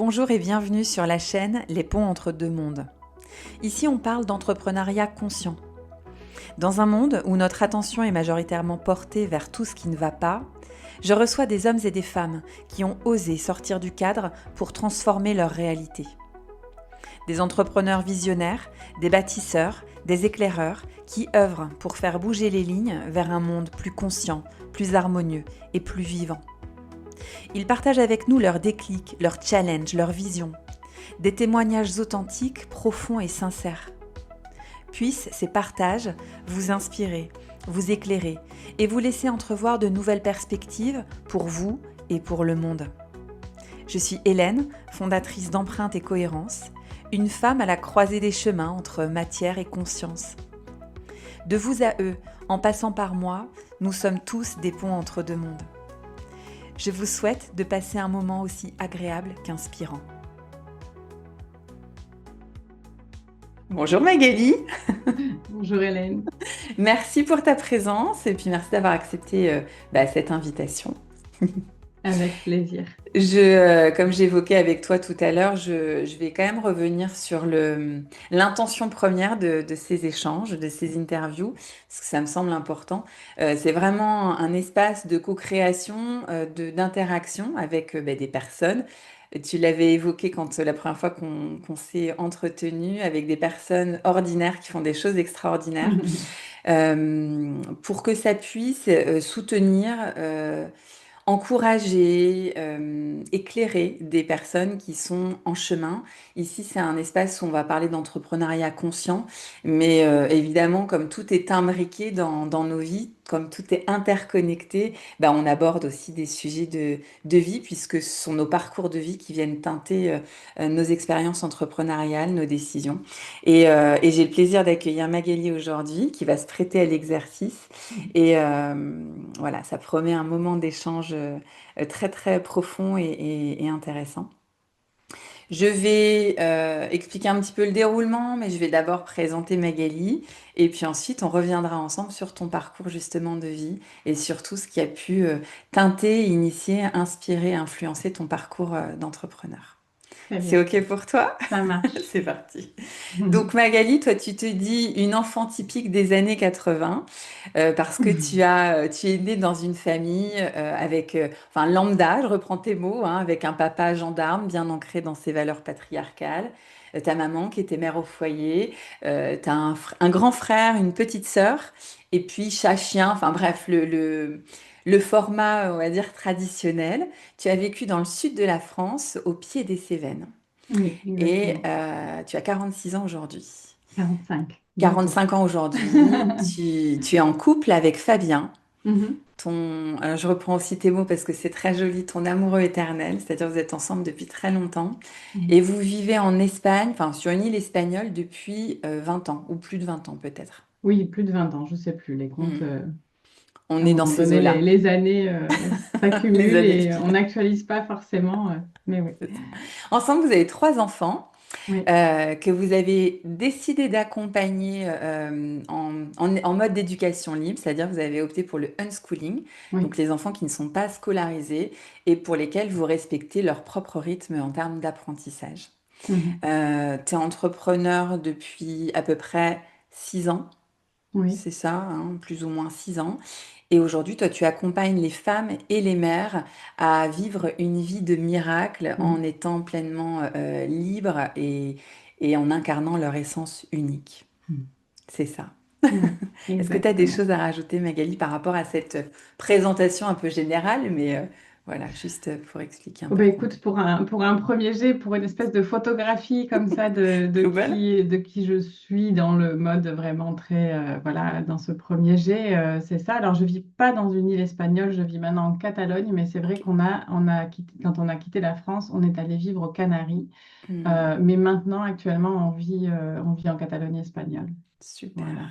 Bonjour et bienvenue sur la chaîne Les ponts entre deux mondes. Ici, on parle d'entrepreneuriat conscient. Dans un monde où notre attention est majoritairement portée vers tout ce qui ne va pas, je reçois des hommes et des femmes qui ont osé sortir du cadre pour transformer leur réalité. Des entrepreneurs visionnaires, des bâtisseurs, des éclaireurs qui œuvrent pour faire bouger les lignes vers un monde plus conscient, plus harmonieux et plus vivant. Ils partagent avec nous leurs déclics, leurs challenges, leurs visions. Des témoignages authentiques, profonds et sincères. Puissent ces partages vous inspirer, vous éclairer et vous laisser entrevoir de nouvelles perspectives pour vous et pour le monde. Je suis Hélène, fondatrice d'Empreinte et Cohérence, une femme à la croisée des chemins entre matière et conscience. De vous à eux, en passant par moi, nous sommes tous des ponts entre deux mondes. Je vous souhaite de passer un moment aussi agréable qu'inspirant. Bonjour Magali. Bonjour Hélène. Merci pour ta présence et puis merci d'avoir accepté cette invitation. Avec plaisir. Comme j'évoquais avec toi tout à l'heure, je vais quand même revenir sur l'intention première de ces échanges, de ces interviews, parce que ça me semble important. C'est vraiment un espace de co-création, d'interaction avec des personnes. Tu l'avais évoqué quand la première fois qu'on s'est entretenu avec des personnes ordinaires qui font des choses extraordinaires, pour que ça puisse soutenir encourager, éclairer des personnes qui sont en chemin. Ici, c'est un espace où on va parler d'entrepreneuriat conscient, mais évidemment, comme tout est imbriqué dans nos vies, comme tout est interconnecté, on aborde aussi des sujets de vie, puisque ce sont nos parcours de vie qui viennent teinter nos expériences entrepreneuriales, nos décisions. Et j'ai le plaisir d'accueillir Magali aujourd'hui, qui va se prêter à l'exercice. Et voilà, ça promet un moment d'échange très très profond et intéressant. Je vais expliquer un petit peu le déroulement, mais je vais d'abord présenter Magali et puis ensuite on reviendra ensemble sur ton parcours justement de vie et sur tout ce qui a pu teinter, initier, inspirer, influencer ton parcours d'entrepreneur. Très C'est bien, OK pour toi? ça marche. C'est parti. Donc Magali, toi tu te dis une enfant typique des années 80 parce que tu es née dans une famille enfin lambda, je reprends tes mots, hein, avec un papa gendarme bien ancré dans ses valeurs patriarcales, ta maman qui était mère au foyer, tu as un grand frère, une petite sœur, et puis chat-chien, enfin bref, le format, on va dire, traditionnel. Tu as vécu dans le sud de la France, au pied des Cévennes. Oui, Et exactement. tu as 46 ans aujourd'hui. 45, bientôt. 45 ans aujourd'hui. Tu es en couple avec Fabien. Mhm. Je reprends aussi tes mots parce que c'est très joli, ton amoureux éternel, c'est-à-dire que vous êtes ensemble depuis très longtemps. Et Oui. vous vivez en Espagne, enfin sur une île espagnole depuis 20 ans, ou plus de 20 ans peut-être. Oui, plus de 20 ans, je ne sais plus. Les comptes, Hmm. On à un est dans moment ces donné, eaux-là, les années les s'accumulent années et on filent. n'actualise pas forcément. Mais oui. Ensemble, vous avez 3 enfants. Oui. Que vous avez décidé d'accompagner en mode d'éducation libre, c'est-à-dire que vous avez opté pour le unschooling, donc Oui. les enfants qui ne sont pas scolarisés et pour lesquels vous respectez leur propre rythme en termes d'apprentissage. Mhm. Tu es entrepreneur depuis à peu près 6 ans, Oui. c'est ça, hein, plus ou moins 6 ans. Et aujourd'hui, toi, tu accompagnes les femmes et les mères à vivre une vie de miracle en Mhm. étant pleinement libres et en incarnant leur essence unique. Mhm. C'est ça. Oui, Est-ce que tu as des exactement. choses à rajouter, Magali, par rapport à cette présentation un peu générale, mais voilà, juste pour expliquer un Oh peu bah le écoute, contexte pour un premier jet, pour une espèce de photographie comme ça global? de qui je suis dans le mode vraiment très, voilà, dans ce premier jet, c'est ça. Alors, je vis pas dans une île espagnole, je vis maintenant en Catalogne, mais c'est vrai Ok. on a quitté, quand on a quitté la France, on est allé vivre aux Canaries. Hmm, Mais maintenant, actuellement, on vit en Catalogne espagnole. super. Voilà.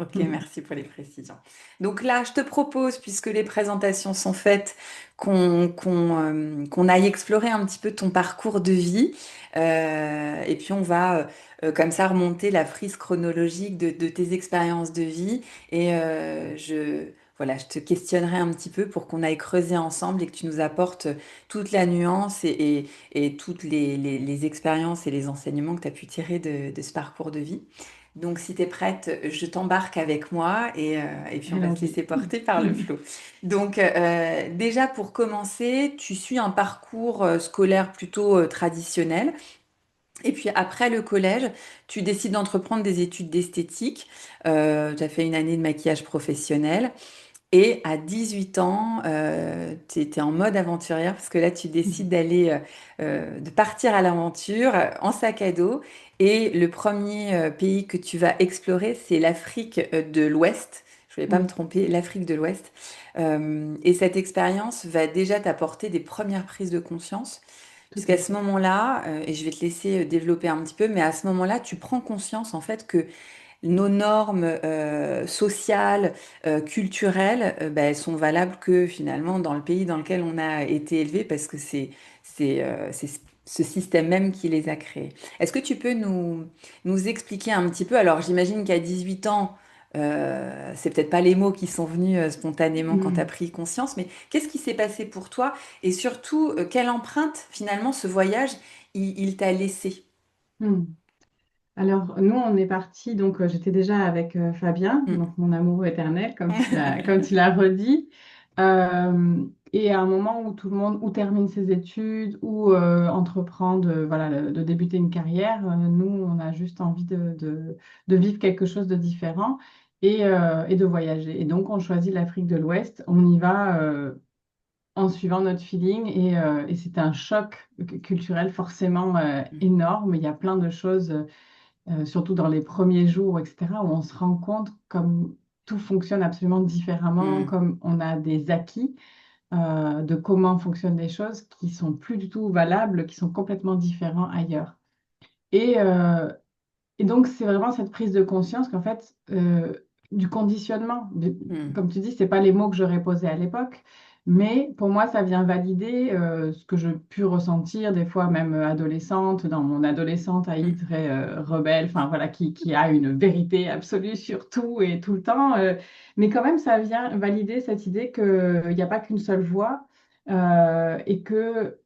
Ok, merci pour les précisions. Donc là, je te propose, puisque les présentations sont faites, qu'on aille explorer un petit peu ton parcours de vie. Et puis on va comme ça remonter la frise chronologique de tes expériences de vie. Et voilà, je te questionnerai un petit peu pour qu'on aille creuser ensemble et que tu nous apportes toute la nuance et toutes les expériences et les enseignements que tu as pu tirer de ce parcours de vie. Donc, si tu es prête, je t'embarque avec moi et puis on va se Allons-y. laisser porter par le flot. Donc, déjà pour commencer, tu suis un parcours scolaire plutôt traditionnel. Et puis après le collège, tu décides d'entreprendre des études d'esthétique. Tu as fait une année de maquillage professionnel. Et à 18 ans, tu étais en mode aventurière parce que là, tu décides de partir à l'aventure en sac à dos. Et le premier pays que tu vas explorer, c'est l'Afrique de l'Ouest. Je voulais pas me Oui, tromper, l'Afrique de l'Ouest. Et cette expérience va déjà t'apporter des premières prises de conscience. tout Puisqu'à à ce fait. moment-là, et je vais te laisser développer un petit peu, mais à ce moment-là, tu prends conscience en fait que nos normes sociales, culturelles, ben, elles sont valables que finalement dans le pays dans lequel on a été élevé parce que c'est ce système même qui les a créés. Est-ce que tu peux nous expliquer un petit peu? Alors j'imagine qu'à 18 ans, c'est peut-être pas les mots qui sont venus spontanément quand tu as Mm. pris conscience, mais qu'est-ce qui s'est passé pour toi? Et surtout, quelle empreinte finalement ce voyage il t'a laissé? Mm. Alors, nous, on est partis, donc j'étais déjà avec Fabien, Hmm. donc mon amoureux éternel, comme tu l'as redit. Et à un moment où tout le monde ou termine ses études ou entreprend voilà, de débuter une carrière, nous, on a juste envie de vivre quelque chose de différent et de voyager. Et donc, on choisit l'Afrique de l'Ouest. On y va en suivant notre feeling et c'est un choc culturel forcément énorme. Il y a plein de choses surtout dans les premiers jours, etc., où on se rend compte comme tout fonctionne absolument différemment, Hmm. comme on a des acquis de comment fonctionnent les choses qui sont plus du tout valables, qui sont complètement différents ailleurs. Et, euh, et donc, c'est vraiment cette prise de conscience qu'en fait, du conditionnement, Hmm. comme tu dis, c'est pas les mots que j'aurais posés à l'époque, mais pour moi, ça vient valider ce que je pu ressentir des fois, même adolescente, dans mon adolescente haï Hmm. très rebelle, enfin voilà, qui a une vérité absolue sur tout et tout le temps. Mais quand même, ça vient valider cette idée qu'il n'y a pas qu'une seule voie et que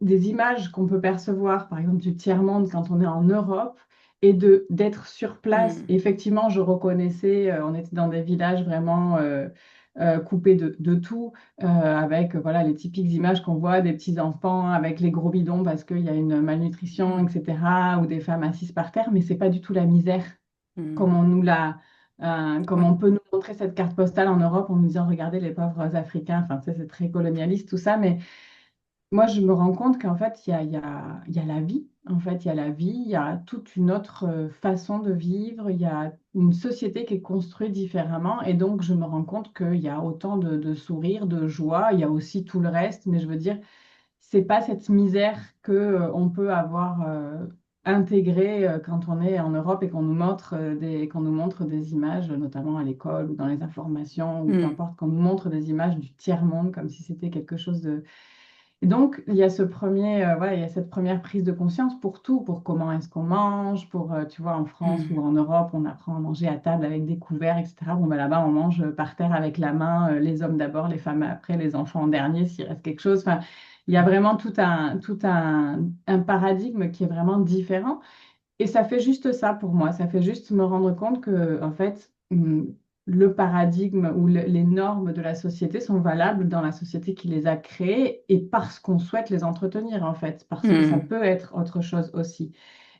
des images qu'on peut percevoir, par exemple du tiers-monde quand on est en Europe, et d'être sur place. Hmm. Effectivement, je reconnaissais, on était dans des villages vraiment coupés de tout, avec voilà, les typiques images qu'on voit des petits enfants avec les gros bidons parce qu'il y a une malnutrition, Hmm. etc., ou des femmes assises par terre, mais c'est pas du tout la misère Hmm. comme on nous l'a. Comme Ouais. on peut nous montrer cette carte postale en Europe en nous disant regardez les pauvres Africains, enfin tu sais, c'est très colonialiste tout ça, mais moi, je me rends compte qu'en fait, il y a la vie. En fait, il y a la vie, il y a toute une autre façon de vivre, il y a une société qui est construite différemment. Et donc, je me rends compte qu'il y a autant de sourires, de joie, il y a aussi tout le reste. Mais je veux dire, c'est pas cette misère que, on peut avoir intégrée quand on est en Europe et qu'on nous montre des images, notamment à l'école ou dans les informations, ou peu Hmm. importe, qu'on nous montre des images du tiers-monde comme si c'était quelque chose de et donc, il y a voilà, il y a cette première prise de conscience pour tout, pour comment est-ce qu'on mange, pour, tu vois, en France ou Hmm. en Europe, on apprend à manger à table avec des couverts, etc. Bon, ben là-bas, on mange par terre avec la main, les hommes d'abord, les femmes après, les enfants en dernier, s'il reste quelque chose. Enfin, il y a vraiment un paradigme qui est vraiment différent. Et ça fait juste ça pour moi, ça fait juste me rendre compte que, en fait, le paradigme ou les normes de la société sont valables dans la société qui les a créées et parce qu'on souhaite les entretenir, en fait, parce que ça Hmm. peut être autre chose aussi.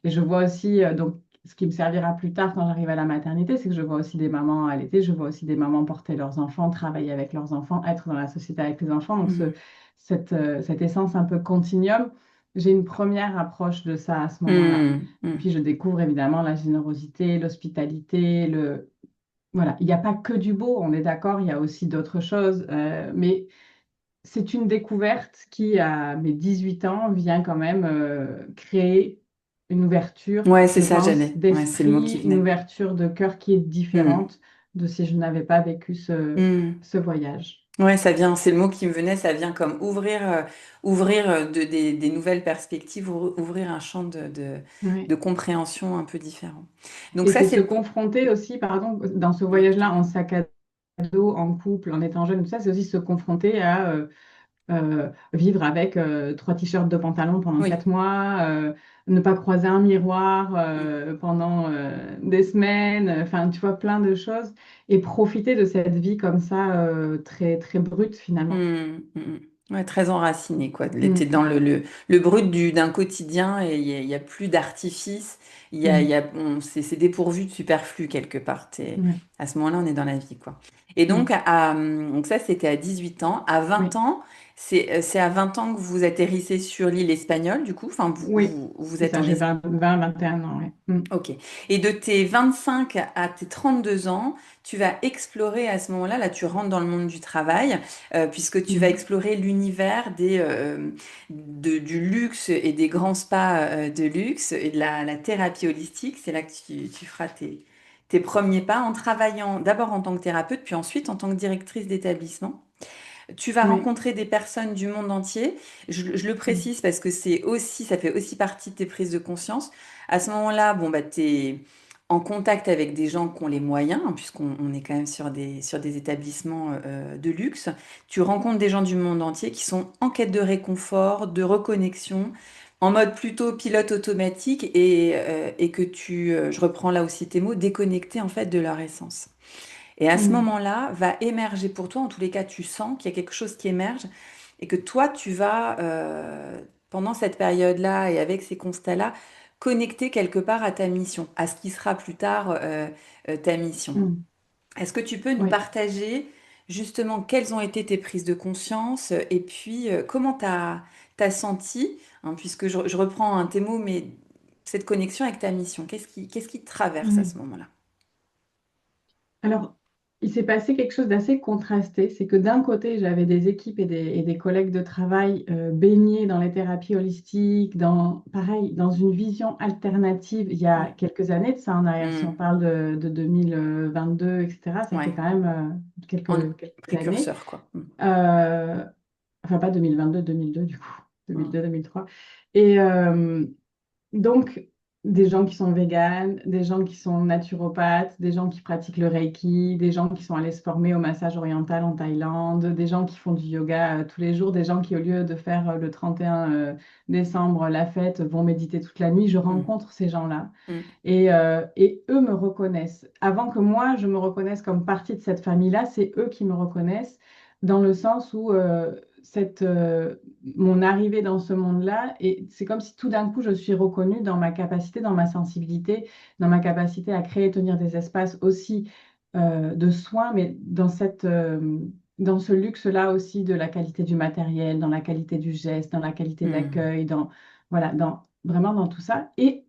Et je vois aussi, donc, ce qui me servira plus tard quand j'arrive à la maternité, c'est que je vois aussi des mamans allaiter, je vois aussi des mamans porter leurs enfants, travailler avec leurs enfants, être dans la société avec les enfants. Donc, Hmm. cette essence un peu continuum, j'ai une première approche de ça à ce moment-là. Hmm. Et Hmm. puis je découvre évidemment la générosité, l'hospitalité, Voilà, il n'y a pas que du beau, on est d'accord, il y a aussi d'autres choses, mais c'est une découverte qui, à mes 18 ans, vient quand même créer une ouverture, Ouais, c'est je ça, pense, j'allais. Ouais, c'est le mot d'esprit, qui une venait. ouverture de cœur qui est Hmm. différente de si je n'avais pas vécu Hmm. ce voyage. Ouais, ça vient, c'est le mot qui me venait, ça vient comme ouvrir des nouvelles perspectives, ouvrir un champ de Ouais. compréhension un peu différent. Donc Et ça, c'est c'est se le... confronter aussi, pardon, dans ce Non, je t'en voyage-là en prie. sac à dos ado, en couple, en étant jeune, tout ça, c'est aussi se confronter à vivre avec trois t-shirts, deux pantalons pendant Oui. 4 mois, ne pas croiser un miroir Mm. pendant des semaines, enfin, tu vois, plein de choses, et profiter de cette vie comme ça, très, très brute Mm, finalement. mm. Ouais, très enraciné, quoi. T'es Mm, dans le brut d'un quotidien et il y a plus d'artifice. mm, C'est dépourvu de superflu quelque part. ouais, À ce moment-là, on est dans la vie, quoi. Et donc, mm, donc ça, c'était à 18 ans. À 20 oui, ans, c'est à 20 ans que vous atterrissez sur l'île espagnole, du coup. Enfin, oui, vous c'est êtes ça, en j'ai Espagne. 20, 21 ans, ouais. Mm, Ok. Et de tes 25 à tes 32 ans, tu vas explorer à ce moment-là, là tu rentres dans le monde du travail, puisque tu vas mm, explorer l'univers du luxe et des grands spas de luxe et de la thérapie holistique. C'est là que tu feras tes premiers pas en travaillant d'abord en tant que thérapeute, puis ensuite en tant que directrice d'établissement. Tu vas oui, rencontrer des personnes du monde entier. Je le mm, précise parce que ça fait aussi partie de tes prises de conscience. À ce moment-là, bon, bah, tu es en contact avec des gens qui ont les moyens, hein, puisqu'on est quand même sur des établissements de luxe. Tu rencontres des gens du monde entier qui sont en quête de réconfort, de reconnexion, en mode plutôt pilote automatique et que je reprends là aussi tes mots, déconnectés en fait de leur essence. Et à ce mm, moment-là, va émerger pour toi, en tous les cas, tu sens qu'il y a quelque chose qui émerge et que toi, tu vas, pendant cette période-là et avec ces constats-là, connecter quelque part à ta mission, à ce qui sera plus tard ta mission. mm, Est-ce que tu peux nous oui. partager justement quelles ont été tes prises de conscience et puis comment tu as senti, hein, puisque je reprends un tes mots, mais cette connexion avec ta mission, qu'est-ce qui te traverse à ce Mm. moment-là? Alors, il s'est passé quelque chose d'assez contrasté. C'est que d'un côté, j'avais des équipes et des collègues de travail baignés dans les thérapies holistiques, pareil, dans une vision alternative il y a Mm. quelques années de ça en arrière. Si on Mm. parle de 2022, etc., ça fait Ouais. quand même En quelques années. précurseur, quoi. Mm. Euh, enfin, pas 2022, 2002 du coup, Mm. 2002, 2003. Et, donc, des gens qui sont véganes, des gens qui sont naturopathes, des gens qui pratiquent le Reiki, des gens qui sont allés se former au massage oriental en Thaïlande, des gens qui font du yoga tous les jours, des gens qui, au lieu de faire le 31 décembre la fête, vont méditer toute la nuit. Je Mm. rencontre ces gens-là Mm. et eux me reconnaissent. Avant que moi, je me reconnaisse comme partie de cette famille-là, c'est eux qui me reconnaissent dans le sens où mon arrivée dans ce monde-là, et c'est comme si tout d'un coup, je suis reconnue dans ma capacité, dans ma sensibilité, dans ma capacité à créer et tenir des espaces aussi de soins, mais dans ce luxe-là aussi de la qualité du matériel, dans la qualité du geste, dans la qualité Mm. d'accueil, voilà, vraiment dans tout ça. Et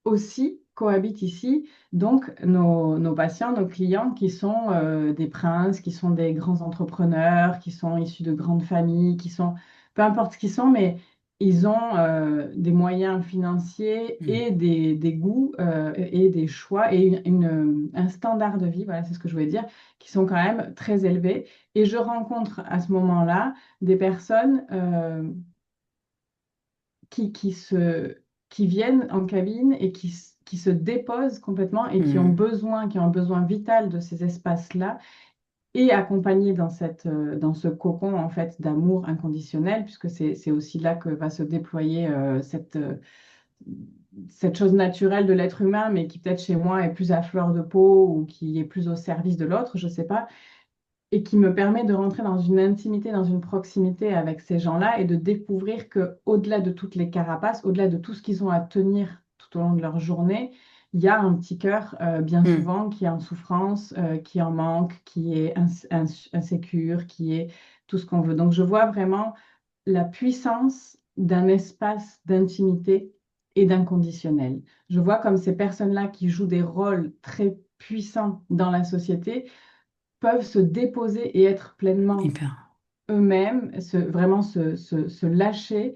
aussi cohabitent ici donc nos patients, nos clients qui sont des princes, qui sont des grands entrepreneurs, qui sont issus de grandes familles, qui sont, peu importe ce qu'ils sont, mais ils ont des moyens financiers Mm. et des goûts et des choix et un standard de vie, voilà, c'est ce que je voulais dire, qui sont quand même très élevés. Et je rencontre à ce moment-là des personnes qui, qui viennent en cabine et qui se déposent complètement et Mm. qui ont un besoin vital de ces espaces-là et accompagnés dans ce cocon en fait d'amour inconditionnel, puisque c'est aussi là que va se déployer cette chose naturelle de l'être humain, mais qui peut-être chez moi est plus à fleur de peau ou qui est plus au service de l'autre, je ne sais pas, et qui me permet de rentrer dans une intimité, dans une proximité avec ces gens-là et de découvrir que au-delà de toutes les carapaces, au-delà de tout ce qu'ils ont à tenir tout au long de leur journée, il y a un petit cœur bien Mm. souvent qui est en souffrance, qui en manque, qui est insécure, qui est tout ce qu'on veut. Donc je vois vraiment la puissance d'un espace d'intimité et d'inconditionnel. Je vois comme ces personnes-là qui jouent des rôles très puissants dans la société peuvent se déposer et être pleinement Hyper. eux-mêmes, vraiment se lâcher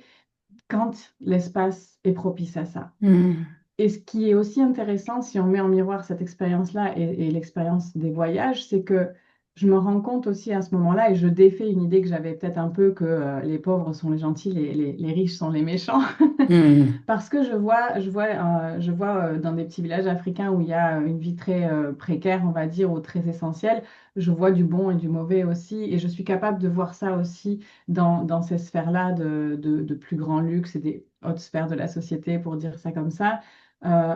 quand l'espace est propice à ça. Mm. Et ce qui est aussi intéressant, si on met en miroir cette expérience-là et l'expérience des voyages, c'est que je me rends compte aussi à ce moment-là, et je défais une idée que j'avais peut-être un peu, que les pauvres sont les gentils, les riches sont les méchants. Mhm. Parce que je vois dans des petits villages africains où il y a une vie très précaire, on va dire, ou très essentielle, je vois du bon et du mauvais aussi. Et je suis capable de voir ça aussi dans ces sphères-là de plus grand luxe et des hautes sphères de la société, pour dire ça comme ça.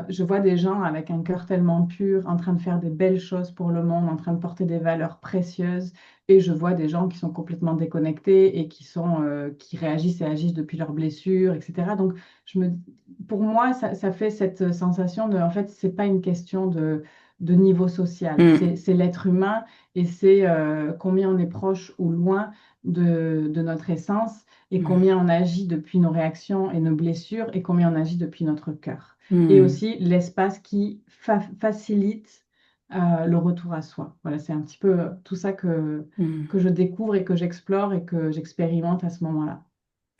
Je vois des gens avec un cœur tellement pur, en train de faire des belles choses pour le monde, en train de porter des valeurs précieuses. Et je vois des gens qui sont complètement déconnectés et qui réagissent et agissent depuis leurs blessures, etc. Donc, je me, pour moi, ça fait cette sensation de, en fait, c'est pas une question de niveau social, Mhm. c'est l'être humain et c'est combien on est proche ou loin de notre essence et combien on agit depuis nos réactions et nos blessures et combien on agit depuis notre cœur. Et Mhm. aussi l'espace qui facilite le retour à soi. Voilà, c'est un petit peu tout ça Mhm. que je découvre et que j'explore et que j'expérimente à ce moment-là.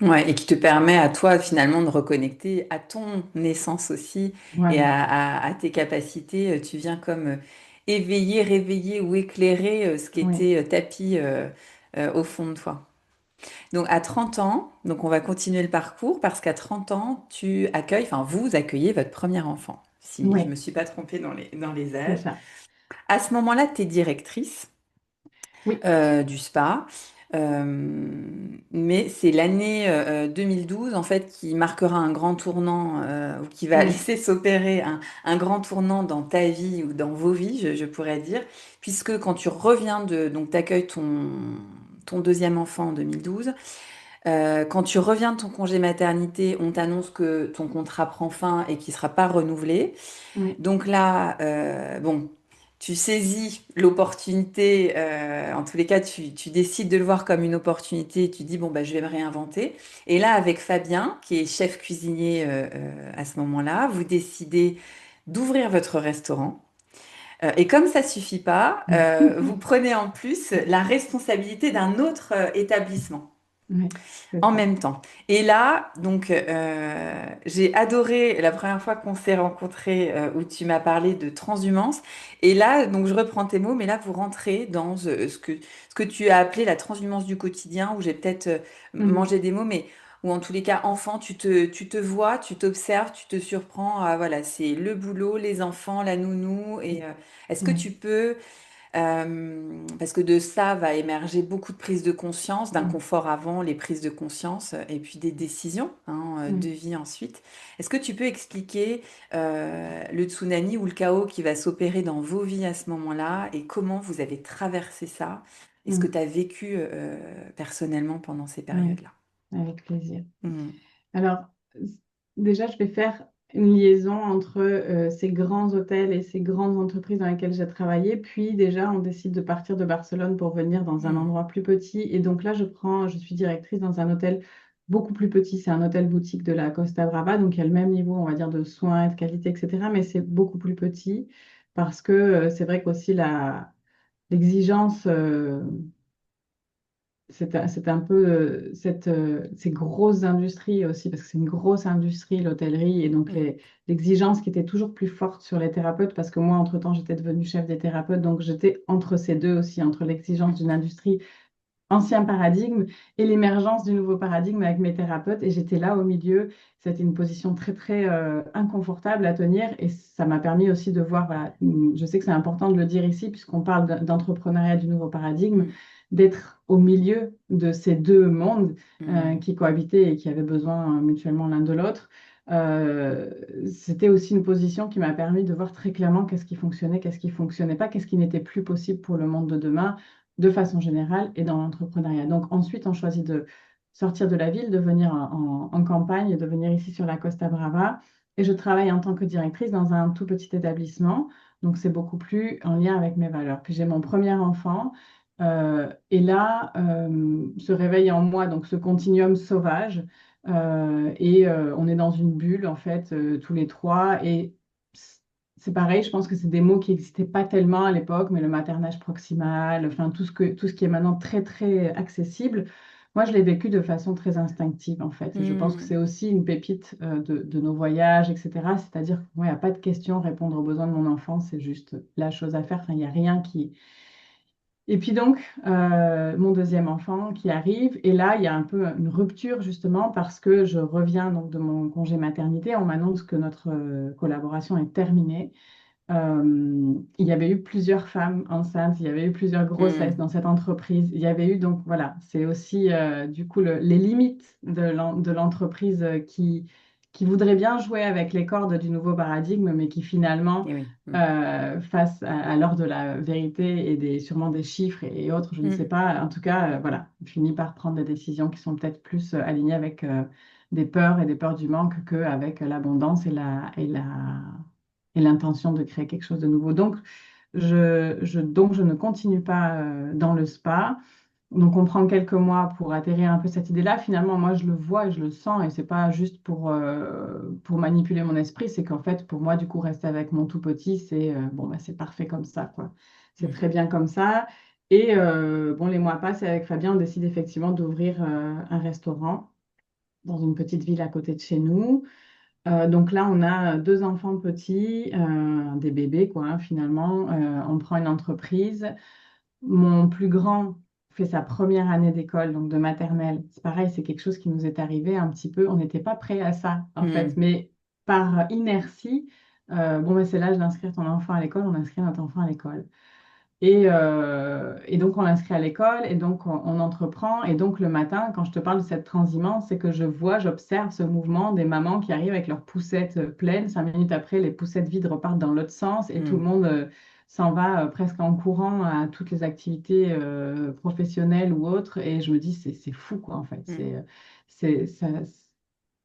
Ouais, et qui te permet à toi finalement de reconnecter à ton essence aussi et Voilà, à tes capacités. Tu viens comme éveiller, réveiller ou éclairer ce qui oui, était tapis au fond de toi. Donc à 30 ans, donc on va continuer le parcours parce qu'à 30 ans, tu accueilles, enfin vous accueillez votre premier enfant, si je ne me oui, suis pas trompée dans les c'est âges. ça. À ce moment-là, tu es directrice Oui. du spa. Euh, mais c'est l'année 2012 en fait qui marquera un grand tournant ou qui va Oui, laisser s'opérer un grand tournant dans ta vie ou dans vos vies, je pourrais dire, puisque quand tu reviens donc t'accueilles ton deuxième enfant en 2012. Quand tu reviens de ton congé maternité, on t'annonce que ton contrat prend fin et qu'il ne sera pas renouvelé. oui, Donc là, bon, tu saisis l'opportunité, en tous les cas, tu décides de le voir comme une opportunité et tu dis, bon, bah, je vais me réinventer. Et là, avec Fabien, qui est chef cuisinier à ce moment-là, vous décidez d'ouvrir votre restaurant. Et comme ça suffit pas, vous prenez en plus la responsabilité d'un autre établissement oui, c'est en ça. même temps. Et là, donc, j'ai adoré la première fois qu'on s'est rencontrés, où tu m'as parlé de transhumance. Et là, donc, je reprends tes mots, mais là, vous rentrez dans ce que tu as appelé la transhumance du quotidien, où j'ai peut-être Mhm, mangé des mots, mais où en tous les cas, enfant, tu te vois, tu t'observes, tu te surprends. Voilà, c'est le boulot, les enfants, la nounou. Et est-ce que oui, tu peux parce que de ça va émerger beaucoup de prises de conscience, d'un mhm, confort avant, les prises de conscience et puis des décisions de oui. vie ensuite. Est-ce que tu peux expliquer le tsunami ou le chaos qui va s'opérer dans vos vies à ce moment-là et comment vous avez traversé ça et ce que tu Mhm, as vécu personnellement pendant ces oui, périodes-là? avec plaisir. Mhm. Alors, déjà, je vais faire une liaison entre ces grands hôtels et ces grandes entreprises dans lesquelles j'ai travaillé. Puis déjà, on décide de partir de Barcelone pour venir dans un Mhm. endroit plus petit. Et donc là, je suis directrice dans un hôtel beaucoup plus petit. C'est un hôtel boutique de la Costa Brava. Donc, il y a le même niveau, on va dire, de soins et de qualité, etc. Mais c'est beaucoup plus petit parce que c'est vrai qu'aussi l'exigence. C'est un peu ces grosses industries aussi, parce que c'est une grosse industrie, l'hôtellerie, et donc Mhm. l'exigence qui était toujours plus forte sur les thérapeutes, parce que moi, entre-temps, j'étais devenue chef des thérapeutes, donc j'étais entre ces deux aussi, entre l'exigence d'une industrie ancien paradigme et l'émergence du nouveau paradigme avec mes thérapeutes, et j'étais là au milieu. C'était une position très, très inconfortable à tenir, et ça m'a permis aussi de voir, voilà, je sais que c'est important de le dire ici, puisqu'on parle d'entrepreneuriat du nouveau paradigme, Mhm. d'être au milieu de ces deux mondes Mhm. qui cohabitaient et qui avaient besoin mutuellement l'un de l'autre. Euh, C'était aussi une position qui m'a permis de voir très clairement qu'est-ce qui fonctionnait, qu'est-ce qui fonctionnait pas, qu'est-ce qui n'était plus possible pour le monde de demain, de façon générale et dans l'entrepreneuriat. Donc ensuite, on choisit de sortir de la ville, de venir en campagne, de venir ici sur la Costa Brava. Et je travaille en tant que directrice dans un tout petit établissement. Donc c'est beaucoup plus en lien avec mes valeurs. Puis j'ai mon premier enfant. Et là, se réveille en moi donc ce continuum sauvage. On est dans une bulle, en fait, tous les trois. Et c'est pareil, je pense que c'est des mots qui n'existaient pas tellement à l'époque, mais le maternage proximal, enfin tout ce qui est maintenant très, très accessible. Moi, je l'ai vécu de façon très instinctive, en fait. Et je pense que c'est Mhm. aussi une pépite de nos voyages, etc. C'est-à-dire qu'il n'y a pas de question, répondre aux besoins de mon enfant, c'est juste la chose à faire. Enfin, il n'y a rien Et puis donc, mon deuxième enfant qui arrive, et là, il y a un peu une rupture justement parce que je reviens donc de mon congé maternité, on m'annonce que notre collaboration est terminée. Il y avait eu plusieurs femmes enceintes, il y avait eu plusieurs grossesses Hmm. dans cette entreprise. Il y avait eu donc, voilà, c'est aussi du coup les limites de l'entreprise qui voudrait bien jouer avec les cordes du nouveau paradigme, mais qui finalement, Et oui. face à l'heure de la vérité et sûrement des chiffres et autres, je ne sais Hmm. pas, en tout cas, voilà, finit par prendre des décisions qui sont peut-être plus alignées avec des peurs et des peurs du manque qu'avec l'abondance et l'intention de créer quelque chose de nouveau. Donc, donc je ne continue pas dans le spa. Donc, on prend quelques mois pour atterrir un peu cette idée-là. Finalement, moi, je le vois et je le sens, et c'est pas juste pour manipuler mon esprit, c'est qu'en fait, pour moi, du coup, rester avec mon tout petit, c'est bon, bah, c'est parfait comme ça, quoi. C'est Hmm. très bien comme ça. Et bon, les mois passent et avec Fabien, on décide effectivement d'ouvrir un restaurant dans une petite ville à côté de chez nous. Donc là, on a deux enfants petits, des bébés, quoi, hein, finalement. On prend une entreprise. Mon plus grand fait sa première année d'école, donc de maternelle. C'est pareil, c'est quelque chose qui nous est arrivé un petit peu. On n'était pas prêt à ça, en fait, Hmm. mais par inertie, bon, ben, c'est l'âge d'inscrire ton enfant à l'école, on inscrit notre enfant à l'école. Et donc, on l'inscrit à l'école et donc, on entreprend. Et donc, le matin, quand je te parle de cette transhumance, c'est que j'observe ce mouvement des mamans qui arrivent avec leurs poussettes pleines. 5 minutes après, les poussettes vides repartent dans l'autre sens et tout le Hmm. monde s'en va presque en courant à toutes les activités professionnelles ou autres. Et je me dis, c'est fou, quoi, en fait. Hmm. Ça,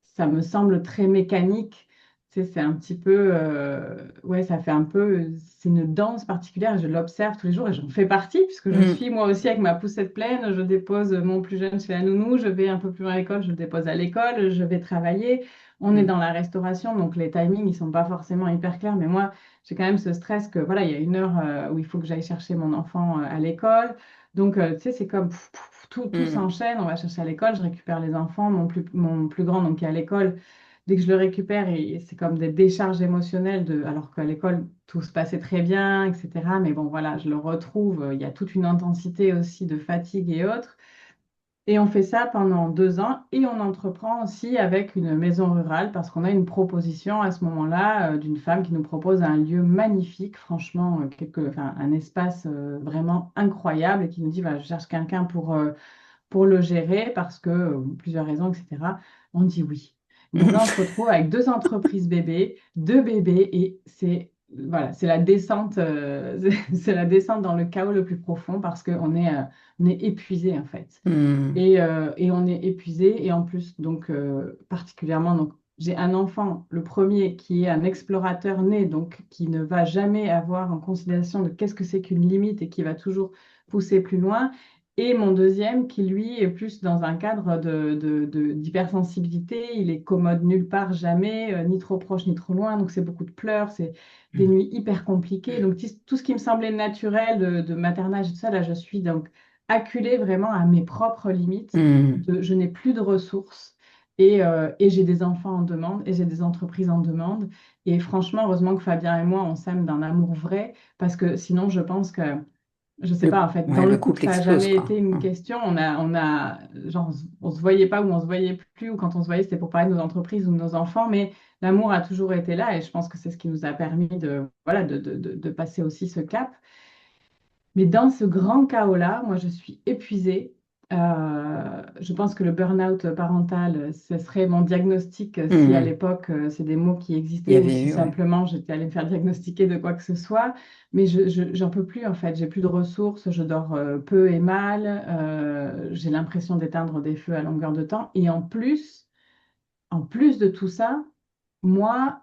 ça me semble très mécanique. Tu sais, c'est un petit peu, ouais, ça fait un peu, c'est une danse particulière. Je l'observe tous les jours et j'en fais partie puisque je Hmm. suis moi aussi avec ma poussette pleine. Je dépose mon plus jeune chez la nounou, je vais un peu plus loin à l'école, je le dépose à l'école, je vais travailler. On est Hmm. dans la restauration, donc les timings, ils sont pas forcément hyper clairs. Mais moi, j'ai quand même ce stress que, voilà, il y a une heure où il faut que j'aille chercher mon enfant à l'école. Donc, tu sais, c'est comme tout Hmm. s'enchaîne. On va chercher à l'école, je récupère les enfants, mon plus grand, donc qui est à l'école. Dès que je le récupère, et c'est comme des décharges émotionnelles, alors qu'à l'école, tout se passait très bien, etc. Mais bon, voilà, je le retrouve. Il y a toute une intensité aussi de fatigue et autres. Et on fait ça pendant 2 ans et on entreprend aussi avec une maison rurale parce qu'on a une proposition à ce moment-là d'une femme qui nous propose un lieu magnifique, franchement, enfin, un espace vraiment incroyable et qui nous dit, voilà, je cherche quelqu'un pour le gérer parce que plusieurs raisons, etc. On dit oui. Donc là, on se retrouve avec deux entreprises bébés, deux bébés, et c'est voilà, c'est la descente, c'est la descente dans le chaos le plus profond parce on est épuisé en fait. Hmm. Et on est épuisé et en plus donc particulièrement donc j'ai un enfant, le premier qui est un explorateur né, donc qui ne va jamais avoir en considération de qu'est-ce que c'est qu'une limite et qui va toujours pousser plus loin. Et mon deuxième, qui lui est plus dans un cadre d'hypersensibilité, il est commode nulle part, jamais, ni trop proche ni trop loin, donc c'est beaucoup de pleurs, c'est des Hmm. nuits hyper compliquées. Donc tout ce qui me semblait naturel de maternage et tout ça, là je suis donc acculée vraiment à mes propres limites, Hmm. je n'ai plus de ressources. Et j'ai des enfants en demande et j'ai des entreprises en demande. Et franchement, heureusement que Fabien et moi, on s'aime d'un amour vrai, parce que sinon, je pense que je sais pas, en fait, dans Ouais, le le couple, couple ça n'a explose, jamais quoi. été une Hmm. question. Genre, on se voyait pas ou on se voyait plus, ou quand on se voyait, c'était pour parler de nos entreprises ou de nos enfants, mais l'amour a toujours été là et je pense que c'est ce qui nous a permis voilà, de passer aussi ce cap. Mais dans ce grand chaos-là, moi, je suis épuisée. Je pense que le burn-out parental, ce serait mon diagnostic si à Hmm. l'époque, c'est des mots qui Il y existaient ou avait si eu, ouais. simplement j'étais allée me faire diagnostiquer de quoi que ce soit. Mais j'en peux plus, en fait. J'ai plus de ressources, je dors peu et mal. J'ai l'impression d'éteindre des feux à longueur de temps. Et en plus de tout ça, moi,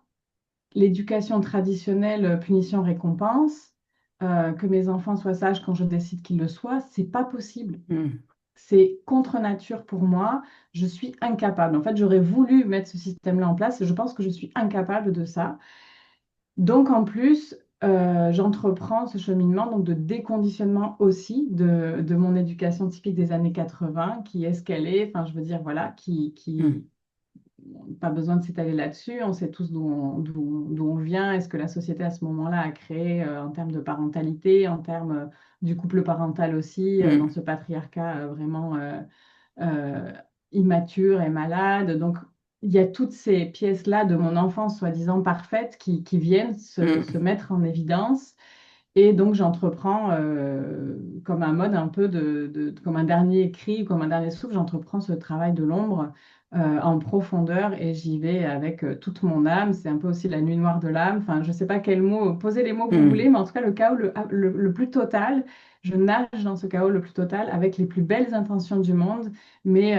l'éducation traditionnelle, punition-récompense, que mes enfants soient sages quand je décide qu'ils le soient, c'est pas possible. Hmm. C'est contre nature pour moi. Je suis incapable. En fait, j'aurais voulu mettre ce système-là en place. Je pense que je suis incapable de ça. Donc, en plus, j'entreprends ce cheminement donc de déconditionnement aussi de mon éducation typique des années 80, qui est ce qu'elle est. Enfin, je veux dire, voilà, Hmm. pas besoin de s'étaler là-dessus. On sait tous d'où on vient et ce que la société à ce moment-là a créé en termes de parentalité, en termes du couple parental aussi, dans Mm. ce patriarcat vraiment euh, immature et malade. Donc, il y a toutes ces pièces-là de mon enfance soi-disant parfaite qui viennent se Mm. mettre en évidence. Et donc, j'entreprends comme un mode un peu comme un dernier cri, comme un dernier souffle, j'entreprends ce travail de l'ombre en profondeur et j'y vais avec toute mon âme. C'est un peu aussi la nuit noire de l'âme. Enfin, je ne sais pas quels mots, posez les mots que vous voulez, Mm. mais en tout cas, le chaos le plus total. Je nage dans ce chaos le plus total avec les plus belles intentions du monde. Mais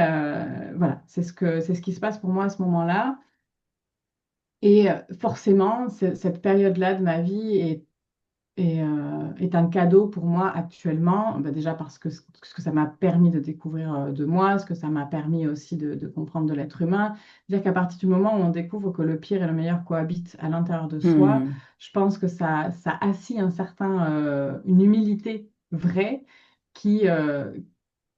voilà, c'est ce qui se passe pour moi à ce moment-là. Et forcément, cette période-là de ma vie est un cadeau pour moi actuellement, bah déjà parce que ce que ça m'a permis de découvrir de moi, ce que ça m'a permis aussi de comprendre de l'être humain. Dire qu'à partir du moment où on découvre que le pire et le meilleur cohabitent à l'intérieur de soi, Mm. je pense que ça assit une humilité vraie qui, euh,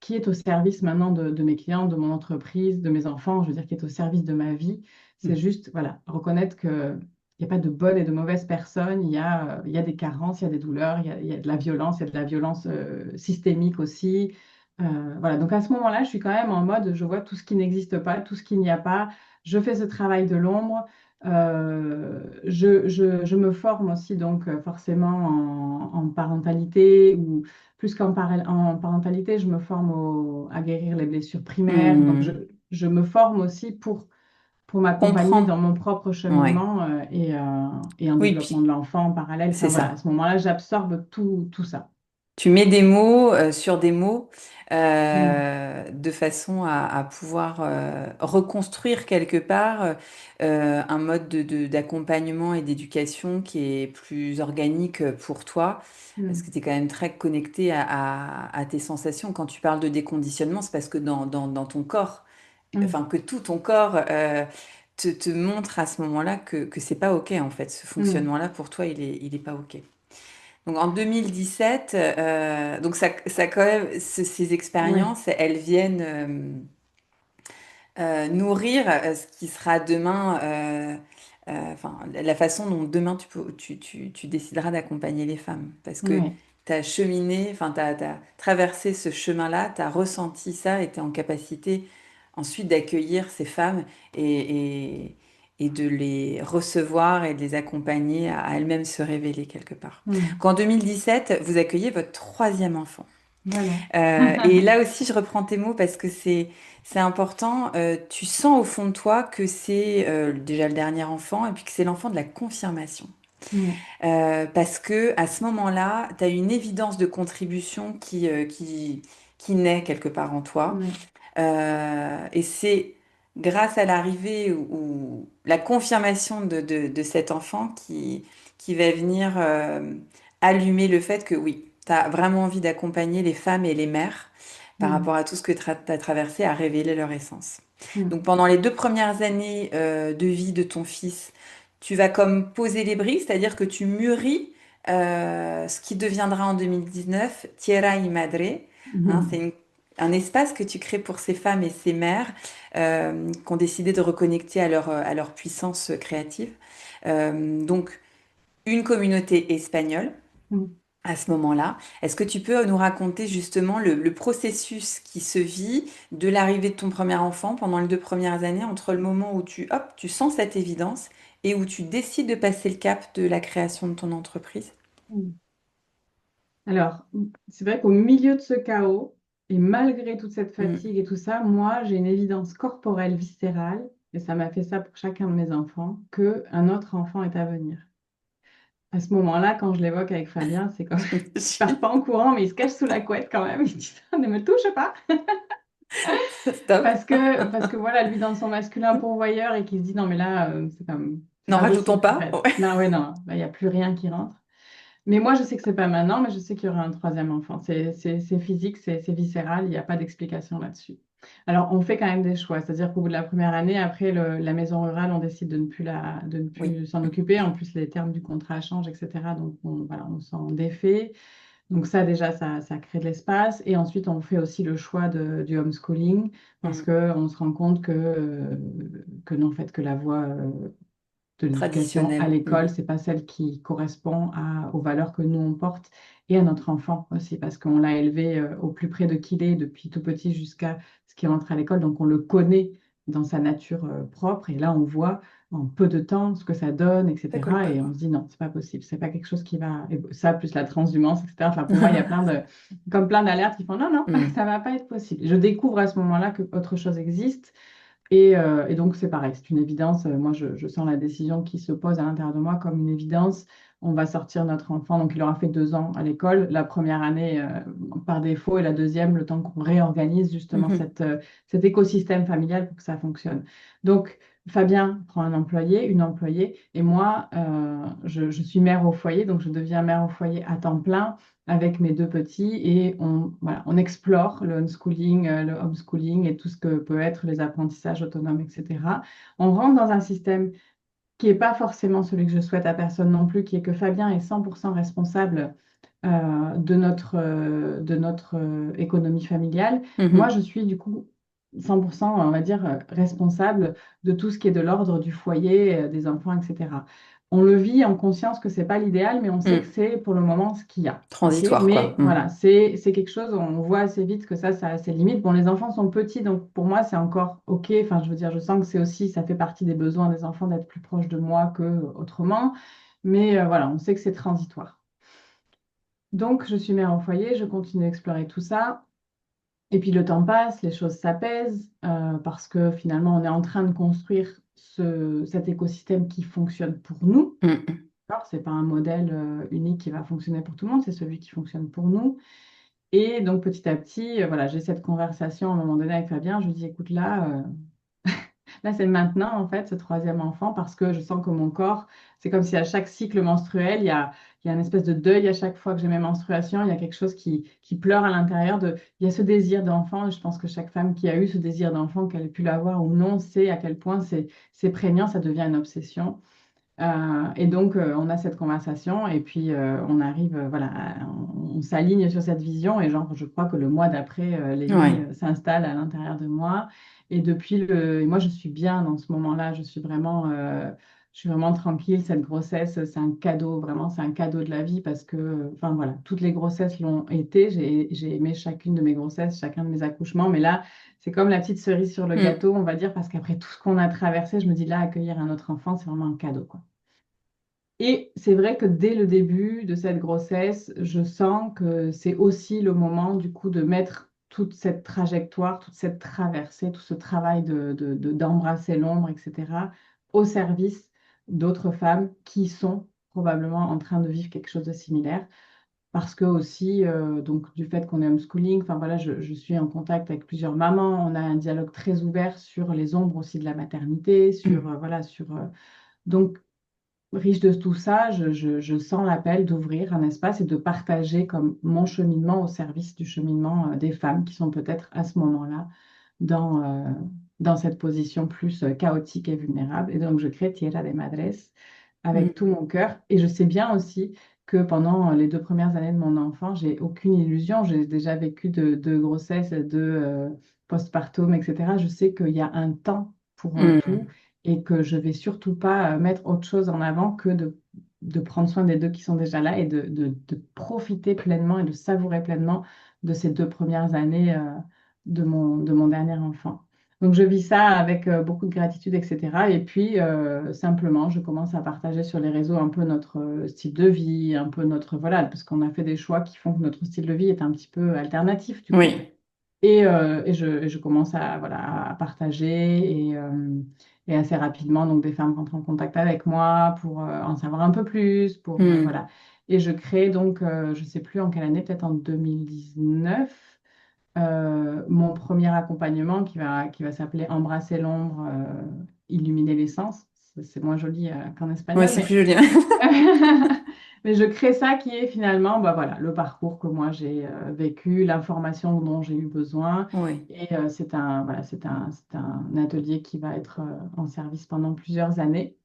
qui est au service maintenant de mes clients, de mon entreprise, de mes enfants, je veux dire, qui est au service de ma vie. C'est Mm. juste, voilà, reconnaître que il n'y a pas de bonnes et de mauvaises personnes, il y a des carences, il y a des douleurs, il y a de la violence, il y a de la violence systémique aussi. Voilà, donc à ce moment-là, je suis quand même en mode, je vois tout ce qui n'existe pas, tout ce qu'il n'y a pas, je fais ce travail de l'ombre, je me forme aussi donc forcément en parentalité ou plus en parentalité, je me forme à guérir les blessures primaires, donc Mm. je me forme aussi pour m'accompagner dans Comprends. mon propre Ouais. cheminement et en Oui, développement puis de l'enfant en parallèle. c'est Enfin voilà, à ça. ce moment-là, j'absorbe tout ça. Tu mets des mots sur des mots Mm, de façon à pouvoir reconstruire quelque part un mode d'accompagnement et d'éducation qui est plus organique pour toi, parce que mm, tu es quand même très connecté à tes sensations. Quand tu parles de déconditionnement, c'est parce que dans ton corps, mm, enfin que tout ton corps te montre à ce moment-là que c'est pas OK en fait. Ce mm. fonctionnement-là, pour toi, il est pas OK. Donc en 2017, donc ça quand même, ces Oui, expériences, elles viennent nourrir ce qui sera demain, enfin la façon dont demain tu décideras d'accompagner les femmes. Parce que oui. tu as cheminé, enfin tu as traversé ce chemin-là, tu as ressenti ça et tu es en capacité ensuite d'accueillir ces femmes et de les recevoir et de les accompagner à elles-mêmes se révéler quelque part. Mm. Qu'en 2017, vous accueillez votre troisième enfant. Voilà. Et là aussi, je reprends tes mots parce que c'est important. Tu sens au fond de toi que c'est déjà le dernier enfant et puis que c'est l'enfant de la confirmation. Mm, Parce que à ce moment-là, tu as une évidence de contribution qui naît quelque part en toi. oui. Et c'est grâce à l'arrivée ou la confirmation de cet enfant qui va venir allumer le fait que oui, tu as vraiment envie d'accompagner les femmes et les mères par Mm, rapport à tout ce que tu as traversé, à révéler leur essence. Donc mm, pendant les 2 premières années de vie de ton fils, tu vas comme poser les briques, c'est-à-dire que tu mûris ce qui deviendra en 2019 Tierra y Madre. Hein, c'est mm, un espace que tu crées pour ces femmes et ces mères qui ont décidé de reconnecter à leur puissance créative. Donc, une communauté espagnole mm. à ce moment-là. Est-ce que tu peux nous raconter justement le processus qui se vit de l'arrivée de ton premier enfant pendant les 2 premières années, entre le moment où tu sens cette évidence et où tu décides de passer le cap de la création de ton entreprise? Mm. Alors, c'est vrai qu'au milieu de ce chaos, et malgré toute cette Mm. fatigue et tout ça, moi, j'ai une évidence corporelle, viscérale, et ça m'a fait ça pour chacun de mes enfants, que un autre enfant est à venir. À ce moment-là, quand je l'évoque avec Fabien, c'est comme il part pas en courant, mais il se cache sous la couette quand même. Il dit ça, ne me touche pas. Stop. Parce que voilà, lui dans son masculin pourvoyeur et qui se dit non mais là, c'est N'en pas rajoutons possible en pas. fait. Ouais. Là, ouais, non, là, il n'y a plus rien qui rentre. Mais moi, je sais que c'est pas maintenant, mais je sais qu'il y aura un troisième enfant. C'est physique, c'est viscéral, il n'y a pas d'explication là-dessus. Alors, on fait quand même des choix, c'est-à-dire qu'au bout de la première année, après la maison rurale, on décide de ne Oui. plus s'en occuper. En plus, les termes du contrat changent, etc. Donc, voilà, on s'en défait. Donc ça, déjà, ça crée de l'espace. Et ensuite, on fait aussi le choix du homeschooling parce Mm. qu'on se rend compte que non, en fait, que la voie de l'éducation à Traditionnel. l'école, c'est pas celle qui correspond aux valeurs que nous, on porte et à notre enfant aussi, parce qu'on l'a élevé au plus près de qui il est depuis tout petit jusqu'à ce qu'il rentre à l'école. Donc, on le connaît dans sa nature propre. Et là, on voit en peu de temps ce que ça donne, Ça colle etc. pas. Et on se dit non, c'est pas possible. C'est pas quelque chose qui va. Et ça, plus la transhumance, etc. Enfin, pour moi, il y a comme plein d'alertes qui font non, non, Mm. ça va pas être possible. Je découvre à ce moment-là que autre chose existe et donc, c'est pareil, c'est une évidence. Moi, je sens la décision qui se pose à l'intérieur de moi comme une évidence. On va sortir notre enfant, donc il aura fait 2 ans à l'école. La première année, par défaut, et la deuxième, le temps qu'on réorganise justement Mhm. cet écosystème familial pour que ça fonctionne. Donc, Fabien prend un employé, une employée, et moi, je suis mère au foyer, donc je deviens mère au foyer à temps plein avec mes 2 petits et voilà, on explore le unschooling, le homeschooling et tout ce que peut être les apprentissages autonomes, etc. On rentre dans un système qui n'est pas forcément celui que je souhaite à personne non plus, qui est que Fabien est 100% responsable de notre économie familiale. Moi, Mhm. je suis du coup 100%, on va dire, responsable de tout ce qui est de l'ordre du foyer, des enfants, etc. On le vit en conscience que c'est pas l'idéal, mais on sait que Mm. c'est pour le moment ce qu'il y a. OK? Transitoire, quoi. Mais Mm. voilà, c'est quelque chose, on voit assez vite que ça a ses limites. Bon, les enfants sont petits, donc pour moi, c'est encore OK. Enfin, je veux dire, je sens que c'est aussi, ça fait partie des besoins des enfants d'être plus proches de moi que autrement. Mais voilà, on sait que c'est transitoire. Donc, je suis mère au foyer, je continue d'explorer tout ça. Et puis le temps passe, les choses s'apaisent, parce que finalement, on est en train de construire cet écosystème qui fonctionne pour nous. Mm. D'accord. C'est pas un modèle unique qui va fonctionner pour tout le monde, c'est celui qui fonctionne pour nous. Et donc petit à petit, voilà, j'ai cette conversation à un moment donné avec Fabien. Je lui dis, écoute, là, c'est maintenant, en fait, ce troisième enfant, parce que je sens que mon corps, c'est comme si à chaque cycle menstruel, il y a une espèce de deuil à chaque fois que j'ai mes menstruations. Il y a quelque chose qui pleure à l'intérieur il y a ce désir d'enfant. Et je pense que chaque femme qui a eu ce désir d'enfant, qu'elle ait pu l'avoir ou non, sait à quel point c'est prégnant, ça devient une obsession. Et donc, on a cette conversation et puis on arrive, voilà, on s'aligne sur cette vision et genre, je crois que le mois d'après, les Ouais. lignes s'installent à l'intérieur de moi. Et moi, je suis bien dans ce moment-là. Je suis vraiment tranquille. Cette grossesse, c'est un cadeau, vraiment, c'est un cadeau de la vie parce que, enfin voilà, toutes les grossesses l'ont été. J'ai aimé chacune de mes grossesses, chacun de mes accouchements, mais là, c'est comme la petite cerise sur le Mm. gâteau, on va dire, parce qu'après tout ce qu'on a traversé, je me dis là, accueillir un autre enfant, c'est vraiment un cadeau, quoi. Et c'est vrai que dès le début de cette grossesse, je sens que c'est aussi le moment du coup de mettre toute cette trajectoire, toute cette traversée, tout ce travail d'embrasser l'ombre, etc., au service d'autres femmes qui sont probablement en train de vivre quelque chose de similaire. Parce que aussi, donc du fait qu'on est homeschooling, enfin voilà, je suis en contact avec plusieurs mamans, on a un dialogue très ouvert sur les ombres aussi de la maternité, sur, Mm. voilà, donc, riche de tout ça, je sens l'appel d'ouvrir un espace et de partager comme mon cheminement au service du cheminement des femmes qui sont peut-être à ce moment-là dans, euh, dans cette position plus chaotique et vulnérable. Et donc, je crée Tierra de Madres avec tout Mm. mon cœur. Et je sais bien aussi que pendant les 2 premières années de mon enfant, j'ai aucune illusion. J'ai déjà vécu de grossesse, de postpartum, etc. Je sais qu'il y a un temps pour tout Mm. et que je vais surtout pas mettre autre chose en avant que de prendre soin des deux qui sont déjà là et de profiter pleinement et de savourer pleinement de ces 2 premières années de mon dernier enfant. Donc je vis ça avec beaucoup de gratitude, etc. Et puis simplement, je commence à partager sur les réseaux un peu notre style de vie, un peu notre... Voilà, parce qu'on a fait des choix qui font que notre style de vie est un petit peu alternatif du coup. Oui. Et je commence voilà, à partager et assez rapidement, donc des femmes rentrent en contact avec moi pour en savoir un peu plus, Mm. voilà. Et je crée donc, je ne sais plus en quelle année, peut-être en 2019, mon premier accompagnement qui va s'appeler Embrasser l'ombre, illuminer l'essence. C'est moins joli qu'en Ouais, espagnol, c'est mais plus joli. mais je crée ça qui est finalement bah voilà, le parcours que moi j'ai vécu, l'information dont j'ai eu besoin. Oui. Et voilà, c'est un atelier qui va être en service pendant plusieurs années.